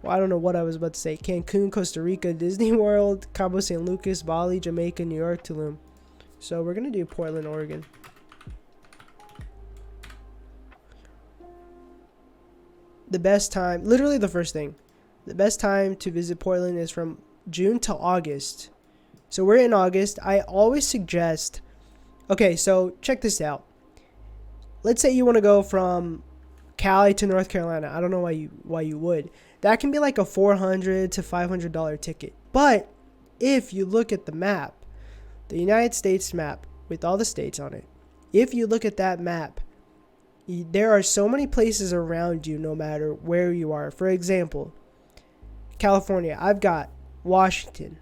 Well, I don't know what I was about to say. Cancun, Costa Rica, Disney World, Cabo San Lucas, Bali, Jamaica, New York, Tulum. So we're going to do Portland, Oregon. The best time, literally the first thing, the best time to visit Portland is from June to August. So we're in August. I always suggest, okay, so check this out. Let's say you want to go from Cali to North Carolina. I don't know why you would. That can be like a $400 to $500 ticket. But if you look at the map, the United States map with all the states on it, if you look at that map, there are so many places around you no matter where you are. For example, California, I've got Washington,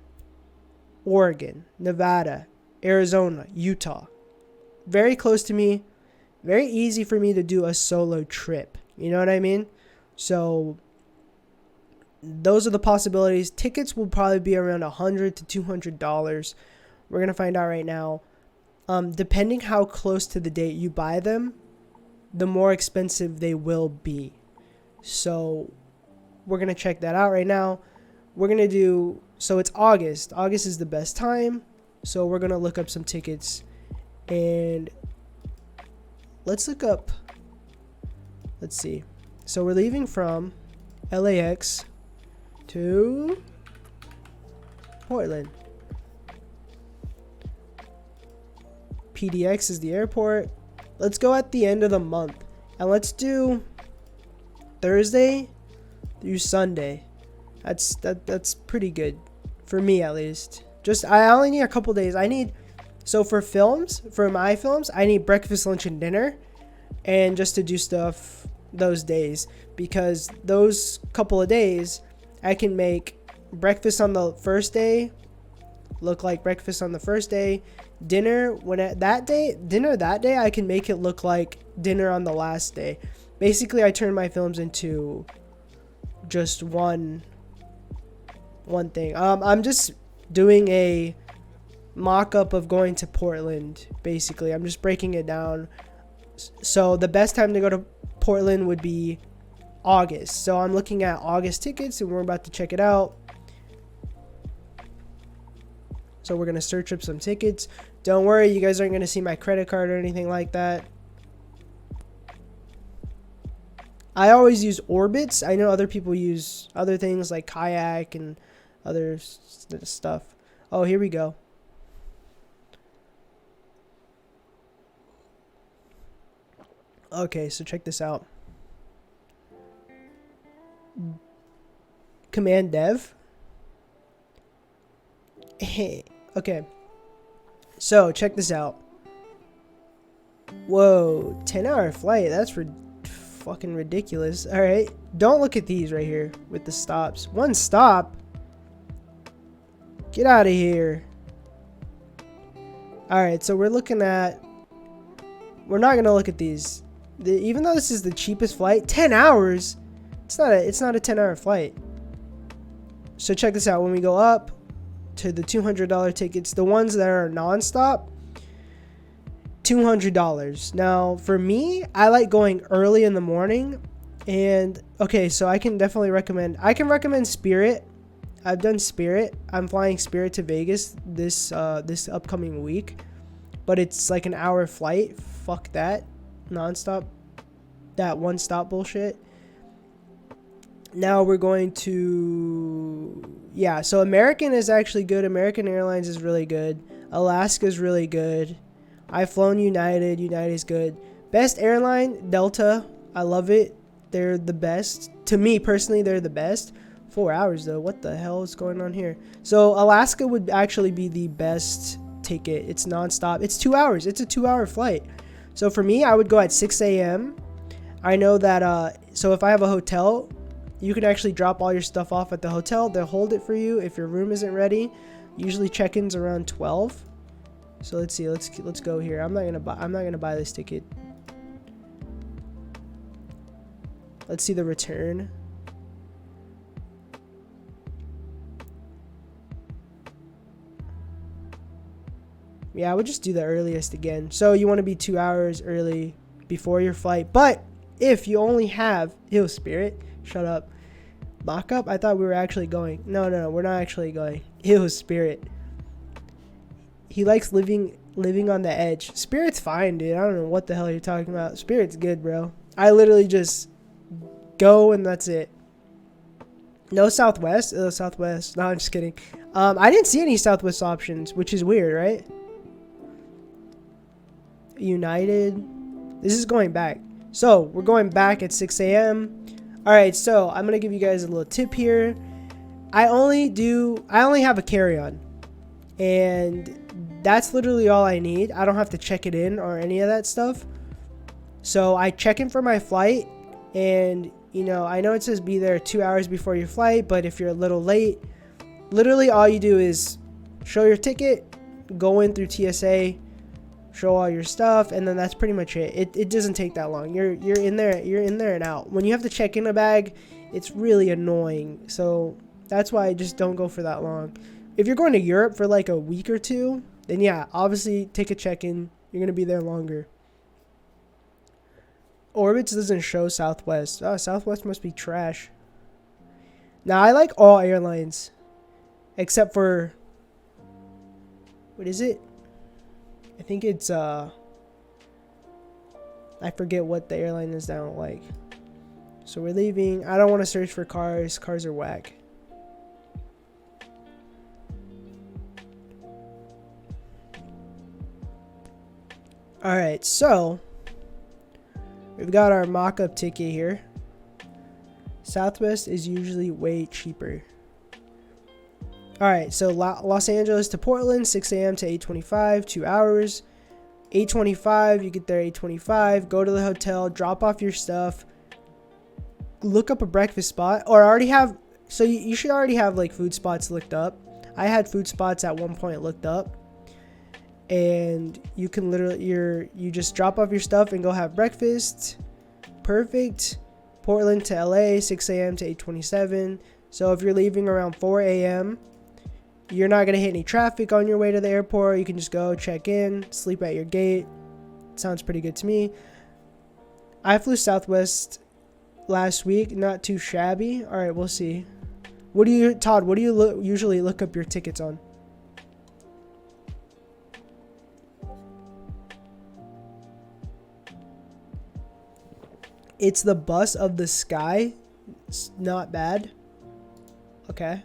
Oregon, Nevada, Arizona, Utah. Very close to me. Very easy for me to do a solo trip. You know what I mean? So those are the possibilities. Tickets will probably be around $100 to $200. We're going to find out right now. Depending how close to the date you buy them, the more expensive they will be. So we're going to check that out right now. We're going to do, so it's August. August is the best time. So we're going to look up some tickets and let's look up. Let's see. So we're leaving from LAX to Portland. PDX is the airport. Let's go at the end of the month. And let's do Thursday through Sunday. That's pretty good. For me at least. I only need a couple days. So for my films, I need breakfast, lunch, and dinner. And just to do stuff those days. Because those couple of days, I can make breakfast on the first day look like breakfast on the first day. Dinner that day, I can make it look like dinner on the last day. Basically, I turn my films into just one thing. I'm just doing a mock-up of going to Portland. Basically, I'm just breaking it down. So the best time to go to Portland would be August. So I'm looking at August tickets, and we're about to check it out. So we're gonna search up some tickets. Don't worry, you guys aren't gonna see my credit card or anything like that. I always use Orbitz. I know other people use other things like Kayak and other stuff. Oh, here we go. Okay, so check this out. Command Dev. Hey, okay. So, check this out. Whoa, 10-hour flight. That's fucking ridiculous. All right, don't look at these right here with the stops. One stop. Get out of here. All right, so we're not gonna look at these. Even though this is the cheapest flight, 10 hours. It's not a 10-hour flight. So check this out. When we go up to the $200 tickets, the ones that are nonstop, $200. Now, for me, I like going early in the morning. And okay, so I can recommend Spirit. I've done Spirit. I'm flying Spirit to Vegas this upcoming week, but it's like an hour flight. Fuck that. Nonstop. That one stop bullshit. Now we're going to, so American is actually good. American Airlines is really good. Alaska is really good. I've flown United. United's good. Best airline, Delta. I love it. They're the best. To me, personally, they're the best. 4 hours, though. What the hell is going on here? So Alaska would actually be the best ticket. It's nonstop. It's 2 hours. It's a 2-hour flight. So for me, I would go at 6 a.m. I know that, so if I have a hotel, you can actually drop all your stuff off at the hotel. They'll hold it for you if your room isn't ready. Usually check-in's around 12. So let's see. Let's go here. I'm not gonna buy this ticket. Let's see the return. Yeah, I would just do the earliest again. So you want to be 2 hours early before your flight. But if you only have Spirit, shut up. Mock-up? I thought we were actually going. No, we're not actually going. Spirit. He likes living on the edge. Spirit's fine, dude. I don't know what the hell you're talking about. Spirit's good, bro. I literally just go and that's it. No Southwest? Southwest. No, I'm just kidding. I didn't see any Southwest options, which is weird, right? United. This is going back. So we're going back at 6 a.m. All right, so I'm gonna give you guys a little tip here. I only have a carry-on, and that's literally all I need. I don't have to check it in or any of that stuff. So I check in for my flight, and I know it says be there 2 hours before your flight, but if you're a little late, literally all you do is show your ticket, go in through TSA, show all your stuff, and then that's pretty much it. It doesn't take that long. You're in there and out. When you have to check in a bag, it's really annoying. So that's why I just don't go for that long. If you're going to Europe for like a week or two, then yeah, obviously take a check-in. You're gonna be there longer. Orbitz doesn't show Southwest. Oh, Southwest must be trash. Now I like all airlines except for, what is it? I think it's I forget what the airline is down like. So we're leaving. I don't want to search for cars. Cars are whack. Alright, so we've got our mock-up ticket here. Southwest is usually way cheaper. Alright, so Los Angeles to Portland, 6 a.m. to 8:25, 2 hours. 8:25, you get there 8:25, go to the hotel, drop off your stuff, look up a breakfast spot, or already have, so you should already have like food spots looked up. I had food spots at one point looked up. And you can literally, you just drop off your stuff and go have breakfast. Perfect. Portland to LA, 6 a.m. to 8:27. So if you're leaving around 4 a.m., you're not going to hit any traffic on your way to the airport. You can just go check in, sleep at your gate. Sounds pretty good to me. I flew Southwest last week. Not too shabby. All right, we'll see. Todd, what do you usually look up your tickets on? It's the Bus of the Sky. It's not bad. Okay.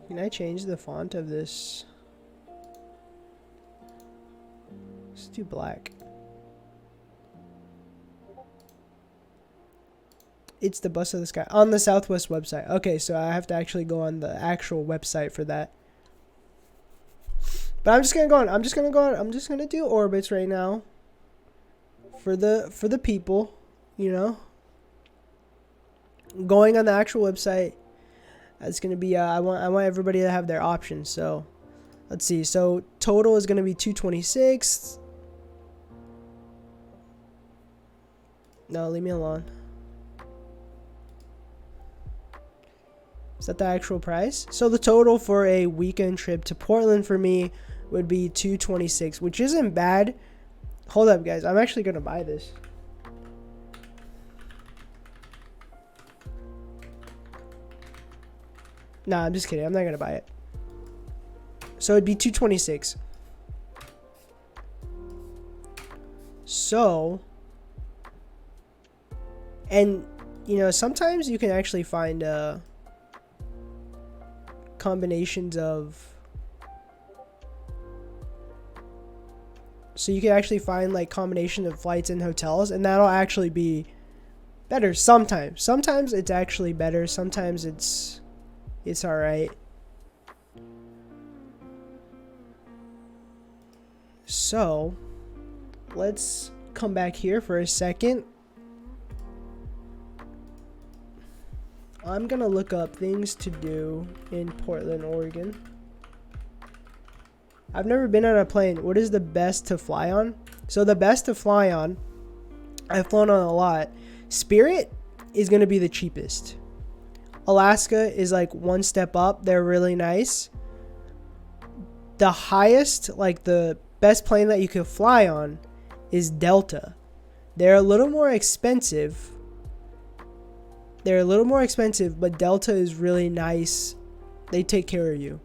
Can I change the font of this? It's too black. It's the Bus of the Sky on the Southwest website. Okay, so I have to actually go on the actual website for that. But I'm just gonna do orbits right now. For the people, you know. Going on the actual website. It's gonna be I want everybody to have their options. So let's see. So total is gonna be 226. No, leave me alone. Is that the actual price? So the total for a weekend trip to Portland for me would be 226, which isn't bad. Hold up, guys. I'm actually gonna buy this. Nah, I'm just kidding. I'm not gonna buy it. So it'd be 226. So, and you know, sometimes you can actually find combinations of, so you can actually find like combination of flights and hotels, and that'll actually be better sometimes it's actually better, sometimes it's all right. So let's come back here for a second. I'm gonna look up things to do in Portland, Oregon. I've never been on a plane. What is the best to fly on? So the best to fly on, I've flown on a lot. Spirit is gonna be the cheapest. Alaska is like one step up. They're really nice. The highest, like the best plane that you can fly on is Delta. They're a little more expensive. But Delta is really nice. They take care of you.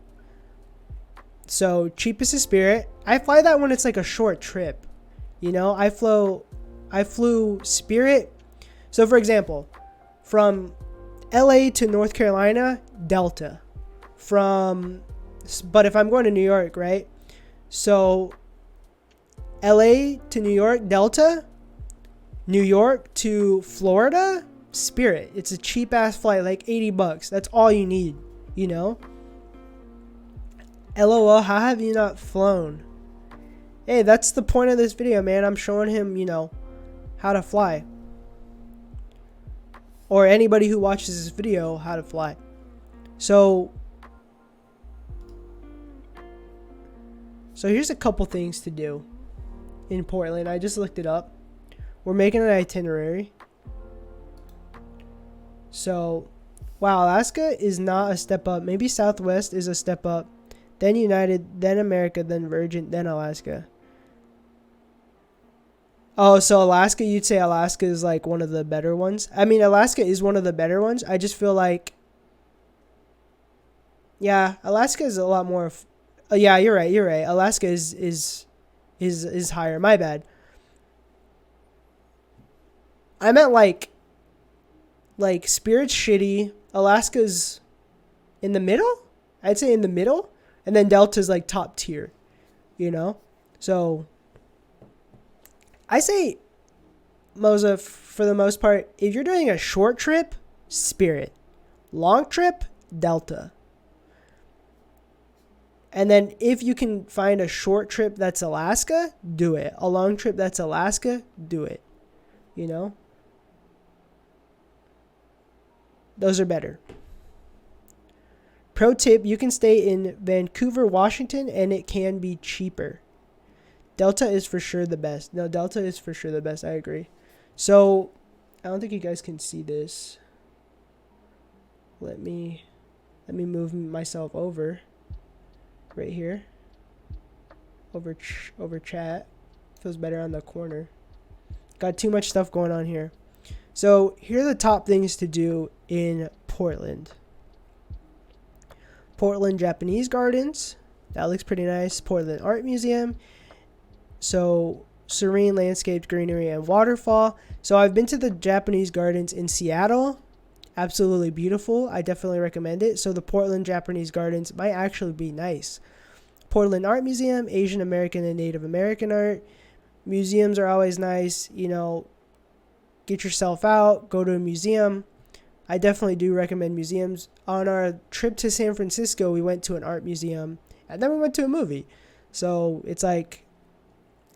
So cheapest is Spirit. I fly that when it's like a short trip. You know, I flew Spirit. So for example, from LA to North Carolina, Delta. But if I'm going to New York, right? So LA to New York, Delta. New York to Florida, Spirit. It's a cheap ass flight, like $80. That's all you need, you know? LOL, how have you not flown? Hey, that's the point of this video, man. I'm showing him, you know, how to fly. Or anybody who watches this video, how to fly. So here's a couple things to do in Portland. I just looked it up. We're making an itinerary. So, wow, Alaska is not a step up. Maybe Southwest is a step up. Then United, then America, then Virgin, then Alaska. Oh, so Alaska, you'd say Alaska is like one of the better ones? I mean, Alaska is one of the better ones. I just feel like, yeah, Alaska is a lot more Oh yeah, you're right. You're right. Alaska is higher. My bad. I meant like Spirit's shitty. Alaska's in the middle. I'd say in the middle, and then Delta's like top tier. You know, so I say Moza, for the most part, if you're doing a short trip, Spirit. Long trip, Delta. And then if you can find a short trip that's Alaska, do it. A long trip that's Alaska, do it. You know? Those are better. Pro tip, you can stay in Vancouver, Washington, and it can be cheaper. Delta is for sure the best. No, Delta is for sure the best. I agree. So, I don't think you guys can see this. Let me move myself over right here. Over chat. Feels better on the corner. Got too much stuff going on here. So, here are the top things to do in Portland. Portland Japanese Gardens. That looks pretty nice. Portland Art Museum. So, serene landscaped greenery and waterfall. So, I've been to the Japanese Gardens in Seattle. Absolutely beautiful. I definitely recommend it. So, the Portland Japanese Gardens might actually be nice. Portland Art Museum, Asian American and Native American art. Museums are always nice. You know, get yourself out, go to a museum. I definitely do recommend museums. On our trip to San Francisco, we went to an art museum, and then we went to a movie. So it's like,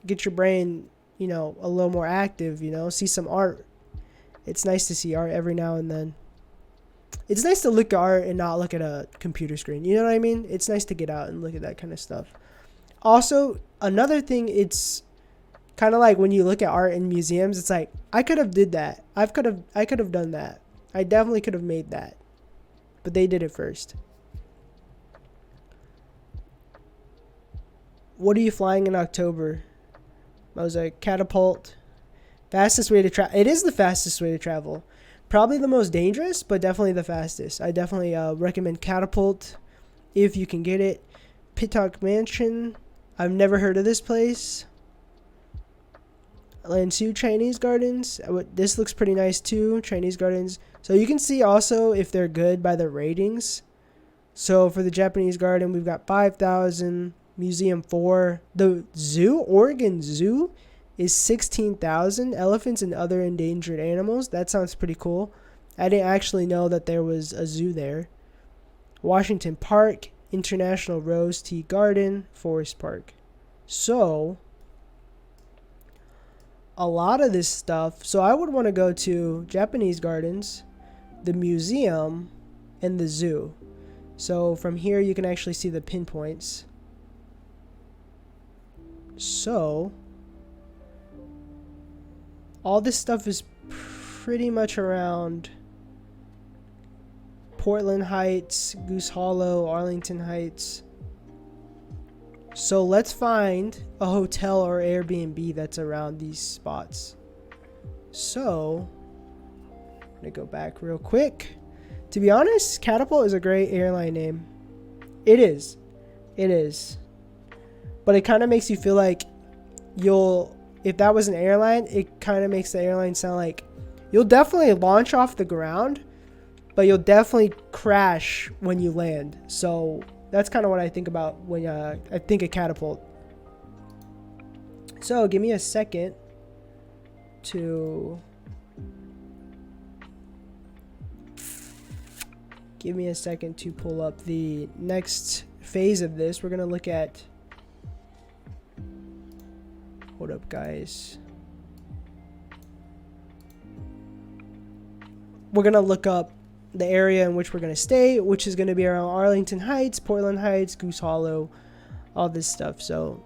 get your brain, you know, a little more active, you know, see some art. It's nice to see art every now and then. It's nice to look at art and not look at a computer screen. You know what I mean? It's nice to get out and look at that kind of stuff. Also, another thing, it's kind of like when you look at art in museums, it's like, I could have did that. I could have done that. I definitely could have made that. But they did it first. What are you flying in October? I was like, catapult. Fastest way to travel. It is the fastest way to travel. Probably the most dangerous, but definitely the fastest. I definitely recommend catapult if you can get it. Pittock Mansion. I've never heard of this place. Lansu Chinese Gardens. This looks pretty nice too. Chinese Gardens. So you can see also if they're good by the ratings. So for the Japanese garden, we've got 5,000. Museum 4. The zoo, Oregon Zoo, is 16,000. Elephants and other endangered animals. That sounds pretty cool. I didn't actually know that there was a zoo there. Washington Park, International Rose Tea Garden, Forest Park. So, a lot of this stuff. So I would want to go to Japanese Gardens, the museum, and the zoo. So from here you can actually see the pinpoints. So, all this stuff is pretty much around Portland Heights, Goose Hollow, Arlington Heights. So let's find a hotel or Airbnb that's around these spots. So, I'm going to go back real quick. To be honest, Catapult is a great airline name. It is. It is. But it kind of makes you feel like if that was an airline, it kind of makes the airline sound like you'll definitely launch off the ground, but you'll definitely crash when you land. So that's kind of what I think about when I think of Catapult. So give me a second to pull up the next phase of this. We're going to look at, hold up guys. We're going to look up the area in which we're going to stay, which is going to be around Arlington Heights, Portland Heights, Goose Hollow, all this stuff. So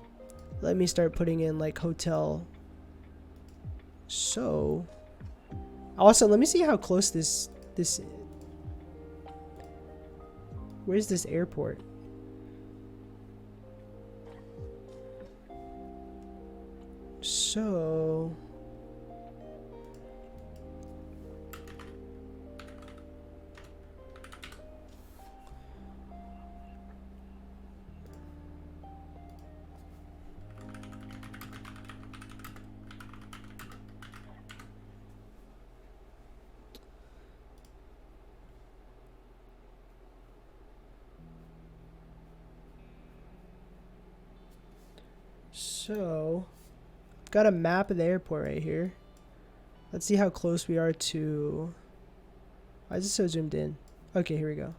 let me start putting in like hotel. So also let me see how close this where's this airport? So So, I've got a map of the airport right here. Let's see how close we are to... Why is it so zoomed in? Okay, here we go.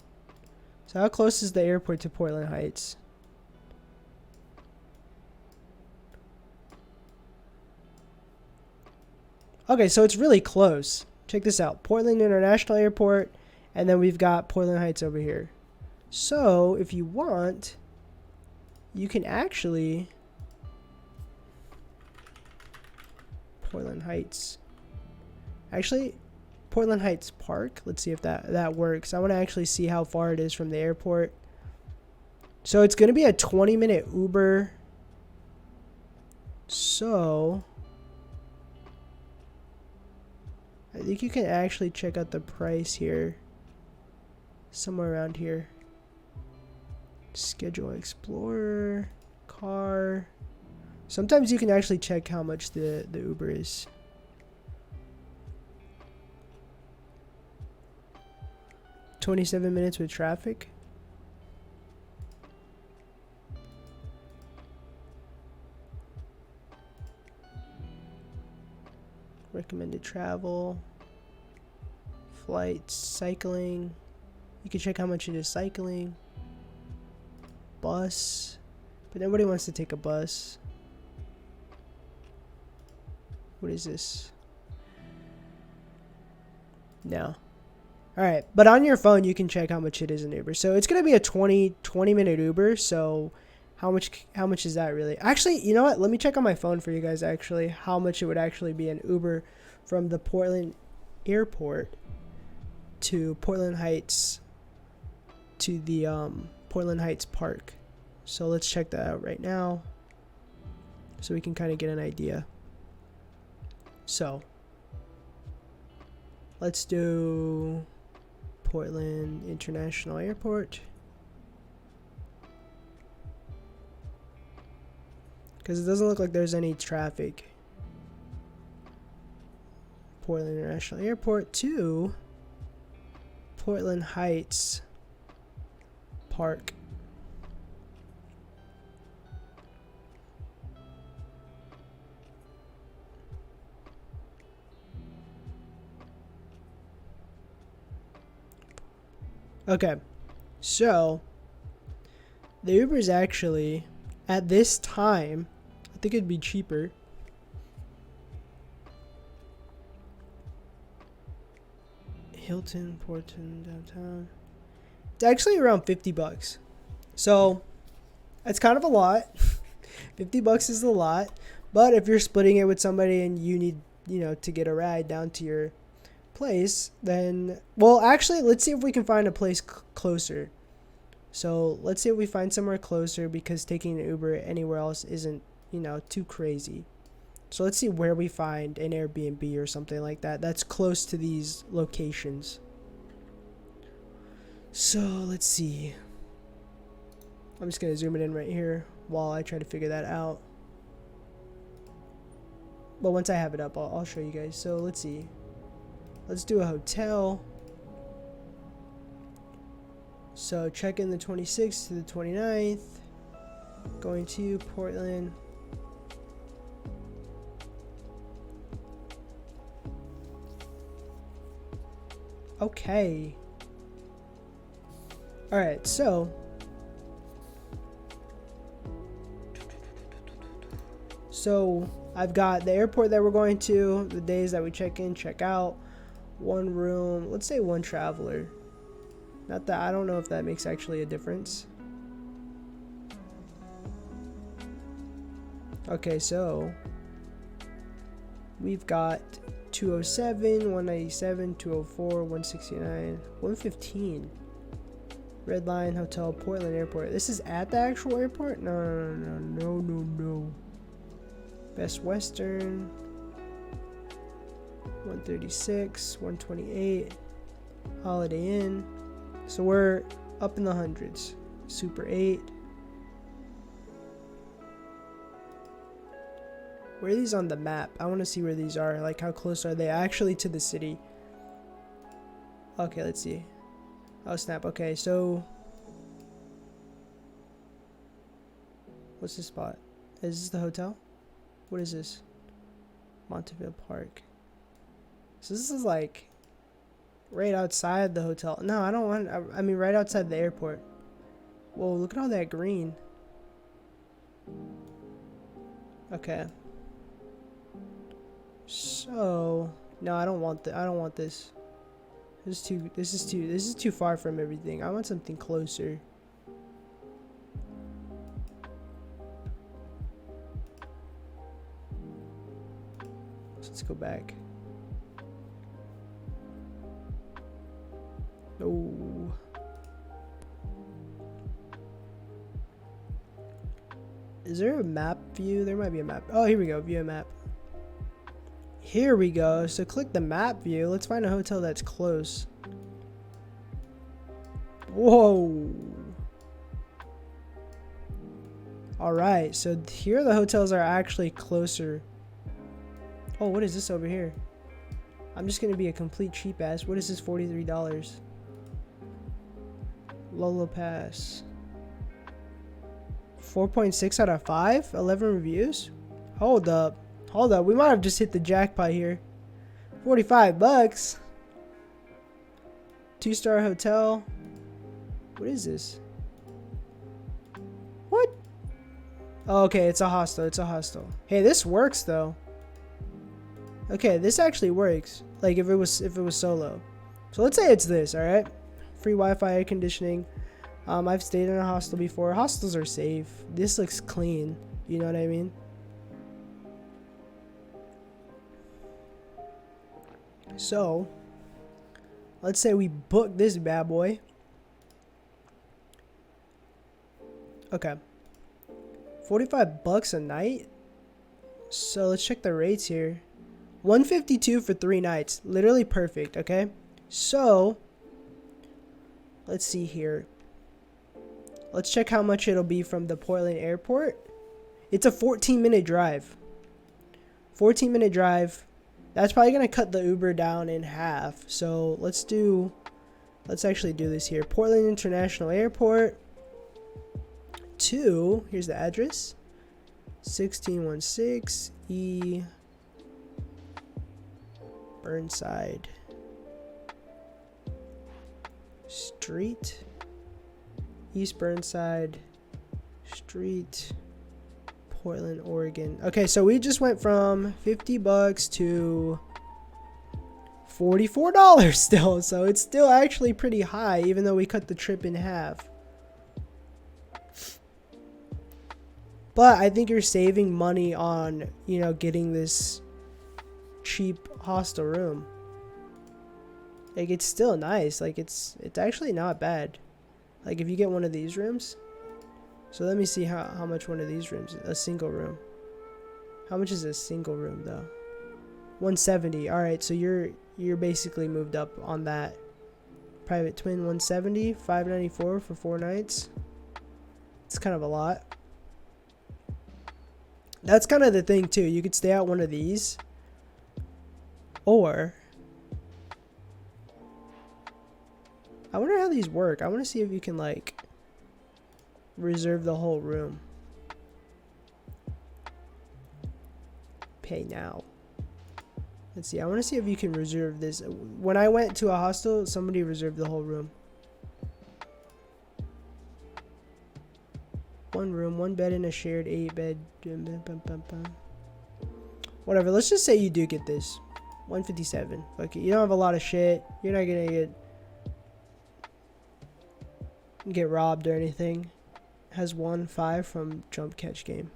So how close is the airport to Portland Heights? Okay, so it's really close. Check this out. Portland International Airport, and then we've got Portland Heights over here. So, if you want, you can actually... Portland Heights. Actually, Portland Heights Park. Let's see if that works. I want to actually see how far it is from the airport. So, it's going to be a 20-minute Uber. So... I think you can actually check out the price here. Somewhere around here. Schedule Explorer. Car. Sometimes you can actually check how much the Uber is. $27 minutes with traffic. Recommended travel, flights, cycling. You can check how much it is cycling. Bus, but nobody wants to take a bus. What is this? No. Alright, but on your phone you can check how much it is in Uber. So it's gonna be a 20 minute Uber. So how much is that really? Actually, you know what? Let me check on my phone for you guys actually how much it would actually be an Uber from the Portland airport to Portland Heights to the Portland Heights Park. So let's check that out right now so we can kind of get an idea. So let's do Portland International Airport. Because it doesn't look like there's any traffic. Portland International Airport to Portland Heights Park. Okay, so the Uber is actually, at this time, I think it'd be cheaper. Hilton, Portland, downtown. It's actually around $50. So that's kind of a lot. $50 is a lot. But if you're splitting it with somebody and you need, to get a ride down to your place, then, well, actually, let's see if we can find a place closer. So let's see if we find somewhere closer, because taking an Uber anywhere else isn't, too crazy. So let's see where we find an Airbnb or something like that that's close to these locations. So let's see. I'm just going to zoom it in right here while I try to figure that out. But once I have it up, I'll show you guys. So let's see. Let's do a hotel. So check in the 26th to the 29th. Going to Portland. Okay. Alright, so I've got the airport that we're going to, the days that we check in, check out, one room, let's say one traveler. Not that, I don't know if that makes actually a difference. Okay, so we've got 207, 197, 204, 169, 115. Red Line Hotel, Portland Airport. This is at the actual airport? No. Best Western. 136, 128. Holiday Inn. So we're up in the hundreds. Super 8. Where are these on the map? I want to see where these are. Like, how close are they actually to the city? Okay, let's see. Oh, snap. Okay, so what's the spot? Is this the hotel? What is this? Monteville Park. So this is like right outside the hotel. No, I don't want. I mean, right outside the airport. Whoa! Look at all that green. Okay. So no, I don't want I don't want this. This is too far from everything. I want something closer. So let's go back. No. Is there a map view? There might be a map. Oh, here we go. View a map. Here we go. So click the map view. Let's find a hotel that's close. Whoa. Alright, so here the hotels are actually closer. Oh, what is this over here? I'm just gonna be a complete cheap ass. What is this? $43. Lolo Pass. 4.6 out of 5? 11 reviews? Hold up. Hold up. We might have just hit the jackpot here. 45 bucks. 2-star hotel. What is this? What? Oh, okay, it's a hostel. It's a hostel. Hey, this works though. Okay, this actually works. Like if it was solo. So let's say it's this, all right? Free Wi-Fi, air conditioning. I've stayed in a hostel before. Hostels are safe. This looks clean. You know what I mean? So, let's say we book this bad boy. Okay. 45 bucks a night. So let's check the rates here. 152 for 3 nights. Literally perfect, okay? So, let's see here. Let's check how much it'll be from the Portland airport. It's a 14-minute drive. 14-minute drive. That's probably going to cut the Uber down in half. So let's actually do this here. Portland International Airport to, here's the address. 1616 E Burnside Street. East Burnside Street, Portland, Oregon. Okay, so we just went from 50 bucks to $44 still. So it's still actually pretty high, even though we cut the trip in half. But I think you're saving money on, you know, getting this cheap hostel room. Like, it's still nice. Like, it's actually not bad. Like, if you get one of these rooms. So let me see how much one of these rooms is. A single room. How much is a single room though? 170. All right, so you're basically moved up on that. Private twin 170, 594 for 4 nights. It's kind of a lot. That's kind of the thing too. You could stay at one of these, or I wonder how these work. I want to see if you can like reserve the whole room. Pay now. Let's see. I want to see if you can reserve this. When I went to a hostel, somebody reserved the whole room. 1 room, 1 bed in a shared 8-bed. Whatever. Let's just say you do get this. 157. Okay, you don't have a lot of shit. You're not gonna get robbed or anything. Has 1.5 from jump catch game.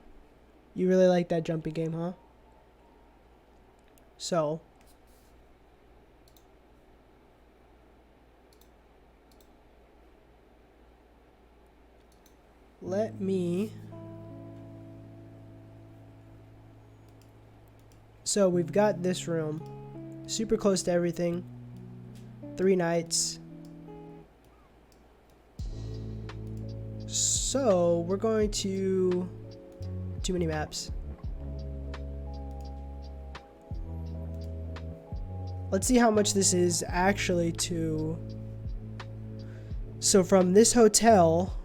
You really like that jumping game, huh? So let me. So we've got this room, super close to everything. 3 nights. So we're going to too many maps. Let's see how much this is actually to. So from this hotel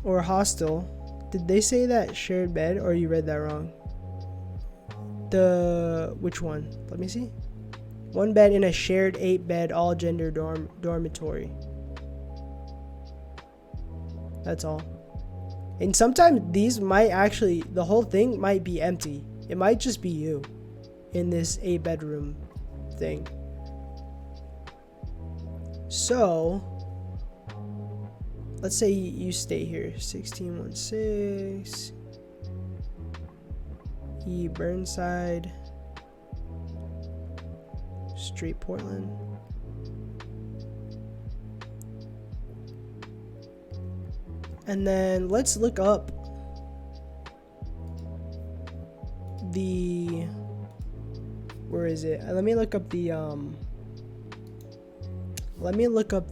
or hostel Did they say that shared bed, or you read that wrong? Which one? Let me see. 1 bed in a shared 8-bed all-gender dormitory. That's all. And sometimes these might actually, the whole thing might be empty. It might just be you in this 8-bedroom thing. So, let's say you stay here. 1616. E. Burnside Street, Portland. And then let's look up the, where is it? Let me look up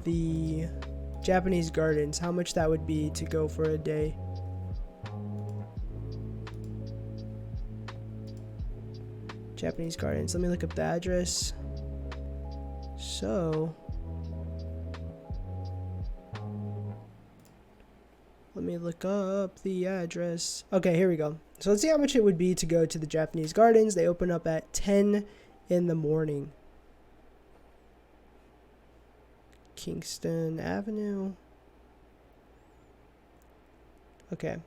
the Japanese gardens, how much that would be to go for a day. Japanese gardens. Let me look up the address. So, let me look up the address. Okay, here we go. So let's see how much it would be to go to the Japanese gardens. They open up at 10 in the morning. Kingston Avenue. Okay.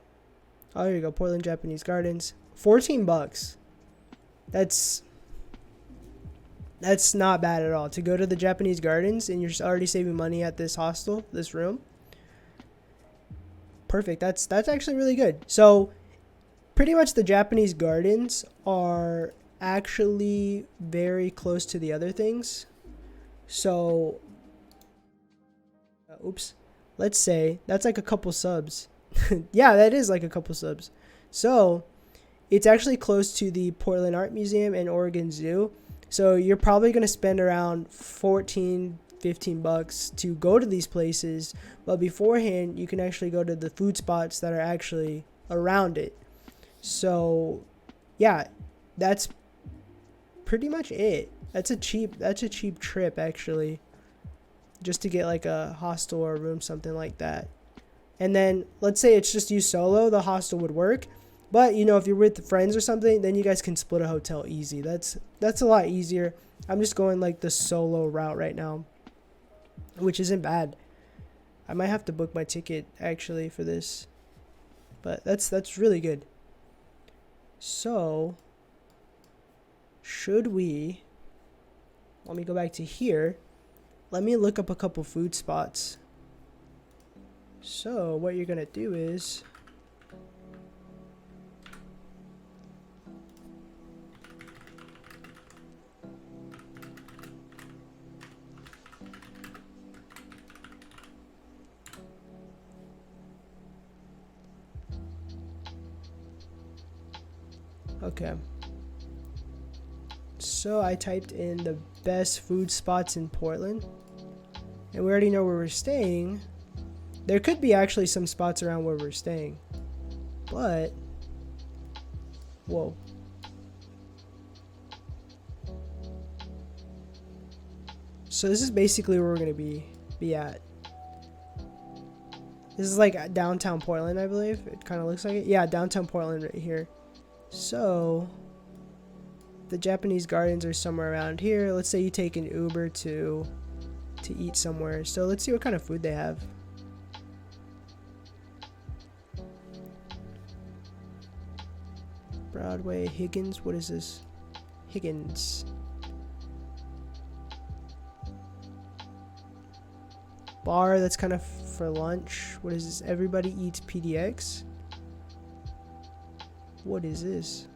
Oh, here you go. Portland Japanese Gardens. $14. That's not bad at all. To go to the Japanese gardens and you're already saving money at this hostel, this room. Perfect. That's actually really good. So pretty much the Japanese gardens are actually very close to the other things. So oops. Let's say that's like a couple subs. Yeah, that is like a couple subs. So it's actually close to the Portland Art Museum and Oregon Zoo. So you're probably going to spend around $15 to go to these places. But beforehand, you can actually go to the food spots that are actually around it. So yeah, that's pretty much it. That's a cheap trip actually. Just to get like a hostel or a room, something like that. And then let's say it's just you solo, the hostel would work. But, you know, if you're with friends or something, then you guys can split a hotel easy. That's a lot easier. I'm just going like the solo route right now, which isn't bad. I might have to book my ticket actually for this. But that's really good. So, let me go back to here. Let me look up a couple food spots. So, what you're going to do is okay. So I typed in the best food spots in Portland. And we already know where we're staying. There could be actually some spots around where we're staying. But, whoa. So this is basically where we're going to be at. This is like downtown Portland, I believe. It kind of looks like it. Yeah, downtown Portland right here. So, the Japanese gardens are somewhere around here. Let's say you take an Uber to eat somewhere. So let's see what kind of food they have. Broadway, Higgins. What is this? Higgins. Bar, that's kind of for lunch. What is this? Everybody eats PDX. What is this?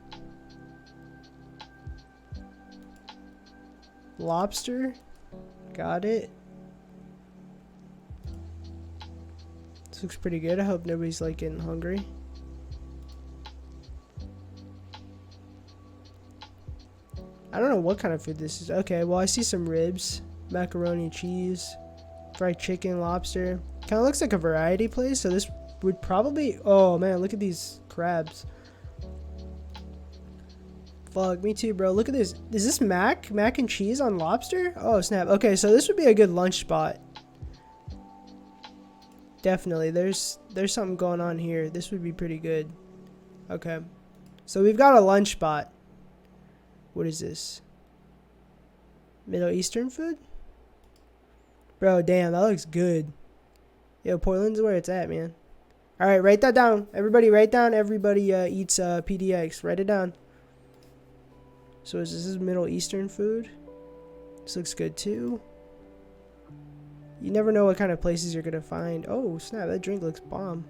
Lobster? Got it. This looks pretty good. I hope nobody's like getting hungry. I don't know what kind of food this is. Okay, well I see some ribs, macaroni, cheese, fried chicken, lobster. Kind of looks like a variety place, so this would probably... Oh man, look at these crabs. Fuck, me too, bro. Look at this. Is this mac and cheese on lobster? Oh, snap. Okay, so this would be a good lunch spot. Definitely. There's something going on here. This would be pretty good. Okay. So we've got a lunch spot. What is this? Middle Eastern food? Bro, damn, that looks good. Yo, Portland's where it's at, man. Alright, write that down. Everybody write down. Everybody eats PDX. Write it down. So this is Middle Eastern food. This looks good too. You never know what kind of places you're gonna find. Oh snap, that drink looks bomb.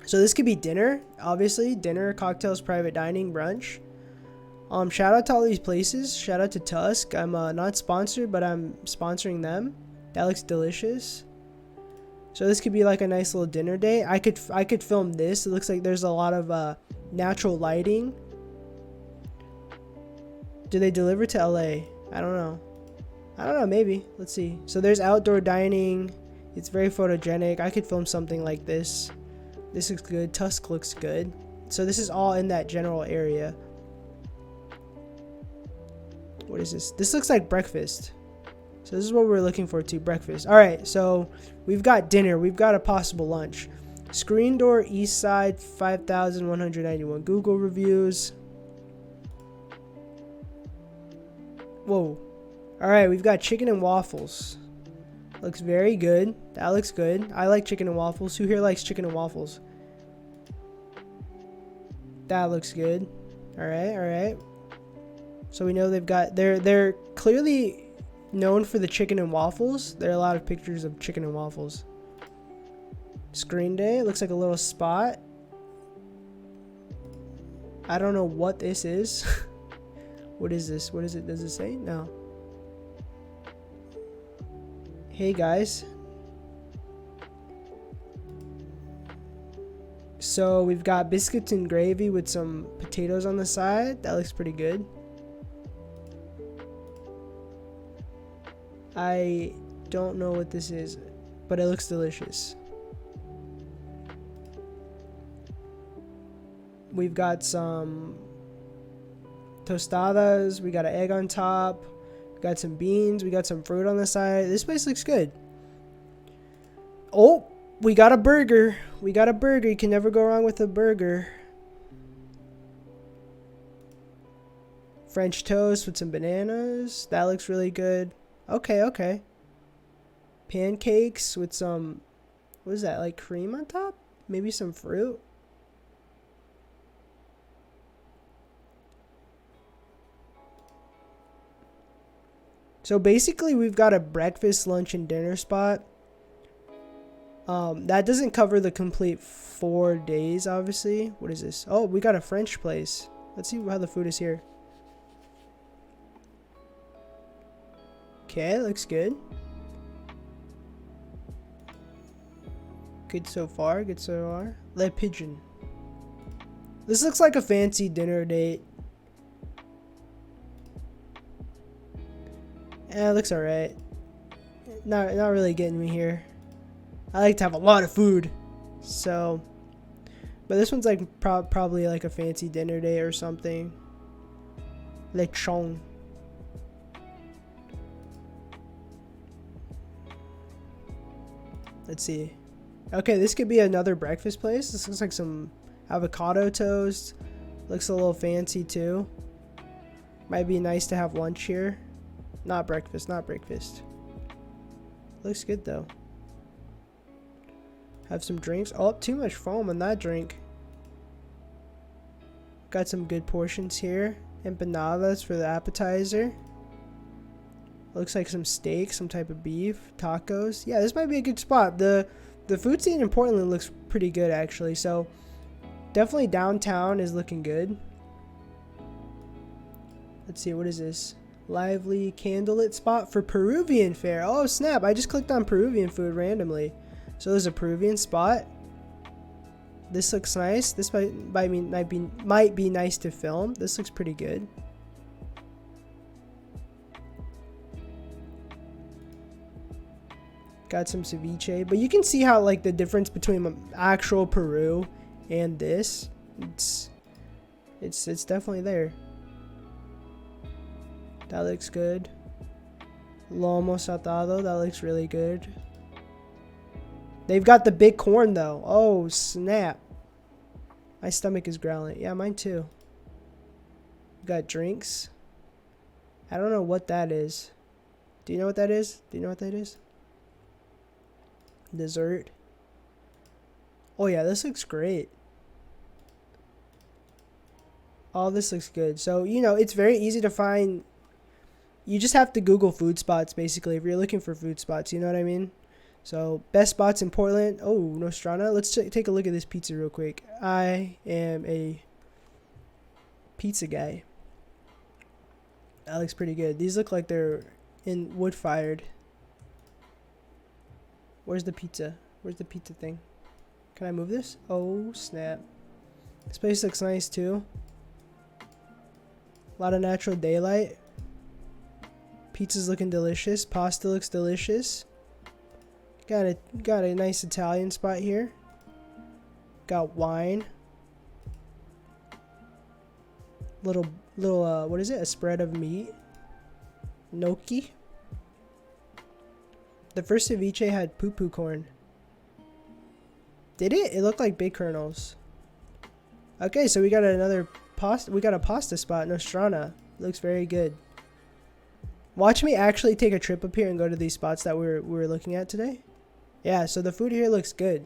So this could be dinner, obviously. Dinner, cocktails, private dining, brunch. Shout out to all these places. Shout out to Tusk. I'm not sponsored, but I'm sponsoring them. That looks delicious. So this could be like a nice little dinner date. I could film this. It looks like there's a lot of natural lighting. Do they deliver to LA? I don't know. Maybe. Let's see. So there's outdoor dining. It's very photogenic. I could film something like this. This looks good. Tusk looks good. So this is all in that general area. What is this? This looks like breakfast. So this is what we're looking for too, breakfast. All right, so we've got dinner. We've got a possible lunch. Screen door, east side, 5,191 Google reviews. Whoa. All right, we've got chicken and waffles. Looks very good. That looks good. I like chicken and waffles. Who here likes chicken and waffles? That looks good. All right. So we know they're clearly known for the chicken and waffles. There are a lot of pictures of chicken and waffles. Screen day. It looks like a little spot. I don't know what this is. What is this? What is it? Does it say? No. Hey guys. So we've got biscuits and gravy with some potatoes on the side. That looks pretty good. I don't know what this is, but it looks delicious. We've got some tostadas. We got an egg on top. We got some beans. We got some fruit on the side. This place looks good. Oh, we got a burger. We got a burger. You can never go wrong with a burger. French toast with some bananas. That looks really good. Okay. Pancakes with some, what is that, like cream on top? Maybe some fruit? So basically we've got a breakfast, lunch, and dinner spot. That doesn't cover the complete 4 days, obviously. What is this? Oh, we got a French place. Let's see how the food is here. Okay, looks good. Good so far. Le Pigeon. This looks like a fancy dinner date. It looks alright. Not really getting me here. I like to have a lot of food. So, but this one's like probably like a fancy dinner date or something. Lechon. Let's see. Okay, this could be another breakfast place. This looks like some avocado toast. Looks a little fancy too. Might be nice to have lunch here. Not breakfast. Looks good though. Have some drinks. Oh, too much foam on that drink. Got some good portions here. Empanadas for the appetizer. Looks like some steak, some type of beef, tacos. Yeah, this might be a good spot. The food scene in Portland looks pretty good actually. So definitely downtown is looking good. Let's see, what is this? Lively candlelit spot for Peruvian fare. Oh snap! I just clicked on Peruvian food randomly. So there's a Peruvian spot. This looks nice. This might be nice to film. This looks pretty good. Got some ceviche, but you can see how like the difference between actual Peru and this. It's definitely there. That looks good. Lomo saltado. That looks really good. They've got the big corn though. Oh snap. My stomach is growling. Yeah, mine too. Got drinks. I don't know what that is. Do you know what that is? Do you know what that is? Dessert. Oh yeah, this looks great. All this looks good. So, you know, it's very easy to find. You just have to Google food spots, basically, if you're looking for food spots. You know what I mean? So, best spots in Portland. Oh, Nostrana. Let's take a look at this pizza real quick. I am a pizza guy. That looks pretty good. These look like they're in wood-fired. Where's the pizza? Where's the pizza thing? Can I move this? Oh, snap. This place looks nice, too. A lot of natural daylight. Pizza's looking delicious. Pasta looks delicious. Got a nice Italian spot here. Got wine. Little what is it? A spread of meat. Gnocchi. The first ceviche had poo-poo corn. Did it? It looked like big kernels. Okay, so we got another pasta. We got a pasta spot, Nostrana. Looks very good. Watch me actually take a trip up here and go to these spots that we were looking at today. Yeah, so the food here looks good.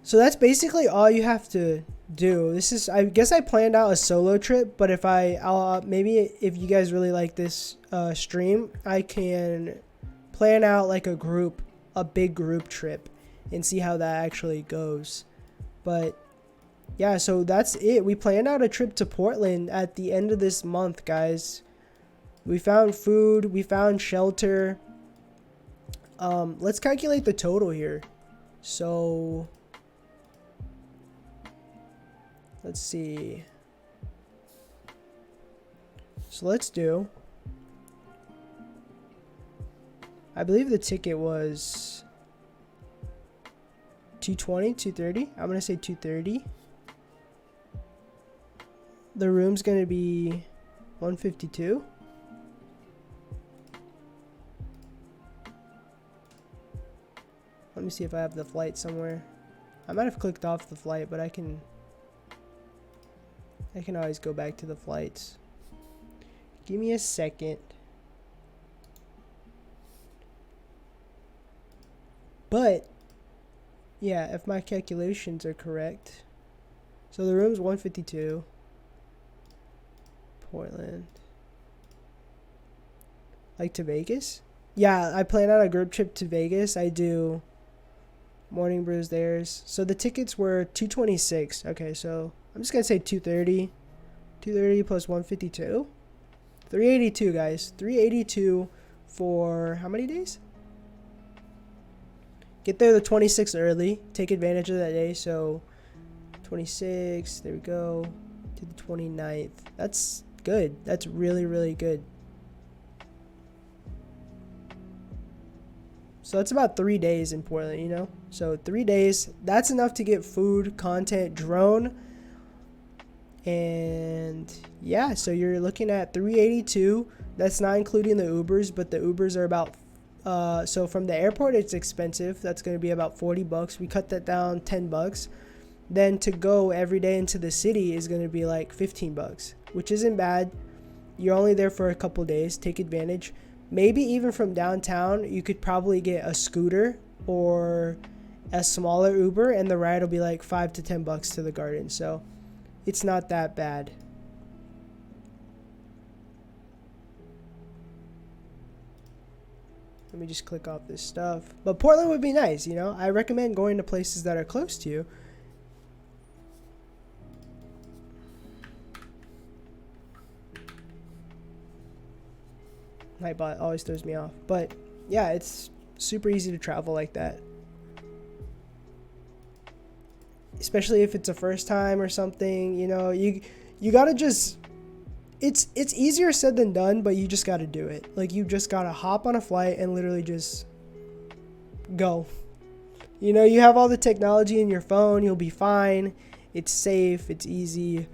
So that's basically all you have to do. This is, I guess I planned out a solo trip, but if I'll maybe if you guys really like this stream, I can plan out like a big group trip and see how that actually goes. But yeah, so that's it. We planned out a trip to Portland at the end of this month, guys. We found food, we found shelter. Let's calculate the total here. So let's see. So let's do, I believe the ticket was $220, $230. I'm gonna say $230. The room's gonna be $152. Let me see if I have the flight somewhere. I might have clicked off the flight, but I can always go back to the flights. Give me a second. But yeah, if my calculations are correct. So the room's $152. Portland. Like to Vegas? Yeah, I plan out a group trip to Vegas. I do morning brews theirs. So the tickets were $226. Okay, so I'm just gonna say $230. $230 plus $152. $382, guys. $382 for how many days? Get there the 26th early. Take advantage of that day. So 26, there we go, to the 29th. That's good. That's really, really good. So it's about 3 days in Portland, you know? So 3 days, that's enough to get food, content, drone. And yeah, so you're looking at $382. That's not including the Ubers, but the Ubers are about, so from the airport, it's expensive. That's going to be about $40. We cut that down $10. Then to go every day into the city is going to be like $15, which isn't bad. You're only there for a couple days. Take advantage. Maybe even from downtown, you could probably get a scooter or a smaller Uber, and the ride will be like $5 to $10 to the garden. So it's not that bad. Let me just click off this stuff. But Portland would be nice, you know? I recommend going to places that are close to you. Nightbot always throws me off. But yeah, it's super easy to travel like that. Especially if it's a first time or something, you know, you gotta just, it's easier said than done, but you just gotta do it. Like, you just gotta hop on a flight and literally just go. You know, you have all the technology in your phone, you'll be fine. It's safe, it's easy.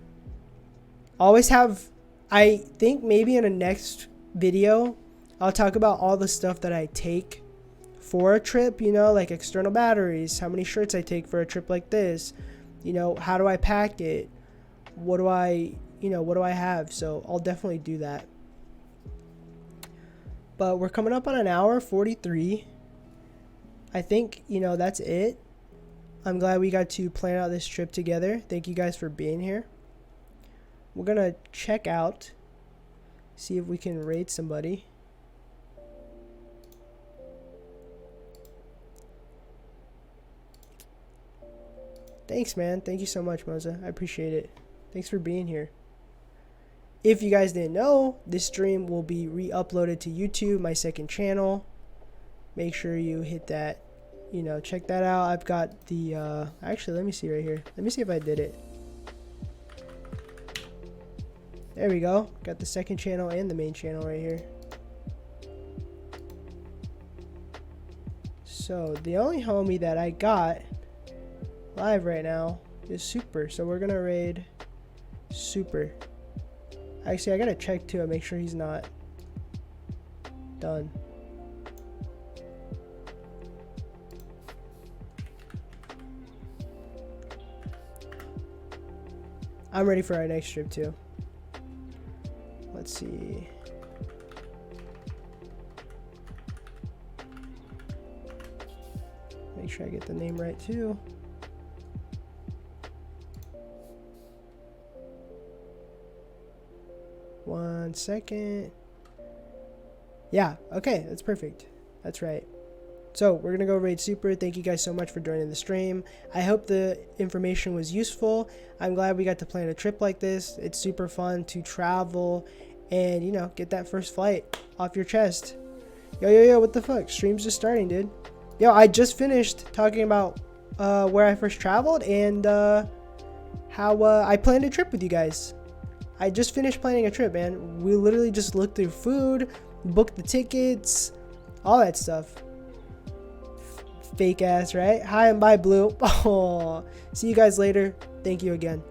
Always have, I think maybe in a next video, I'll talk about all the stuff that I take for a trip, you know, like external batteries, how many shirts I take for a trip like this, you know, how do I pack it, what do I have. So I'll definitely do that. But we're coming up on an hour 43. I think, you know, that's it. I'm glad we got to plan out this trip together. Thank you guys for being here. We're gonna check out, see if we can raid somebody. Thanks, man. Thank you so much, Moza. I appreciate it. Thanks for being here. If you guys didn't know, this stream will be re-uploaded to YouTube, my second channel. Make sure you hit that, you know, check that out. I've got the, actually, let me see right here. Let me see if I did it. There we go. Got the second channel and the main channel right here. So the only homie that I got live right now is Super. So we're gonna raid Super. Actually, I gotta check too and make sure he's not done. I'm ready for our next trip too. Let's see. Make sure I get the name right too. One second. Yeah, okay, that's perfect. That's right. So we're gonna go raid Super. Thank you guys so much for joining the stream. I hope the information was useful. I'm glad we got to plan a trip like this. It's super fun to travel and, you know, get that first flight off your chest. Yo, what the fuck? Stream's just starting, dude. Yo, I just finished talking about where I first traveled and how I planned a trip with you guys. I just finished planning a trip, man. We literally just looked through food, booked the tickets, all that stuff. Fake ass, right? Hi and bye, Blue. Oh, see you guys later. Thank you again.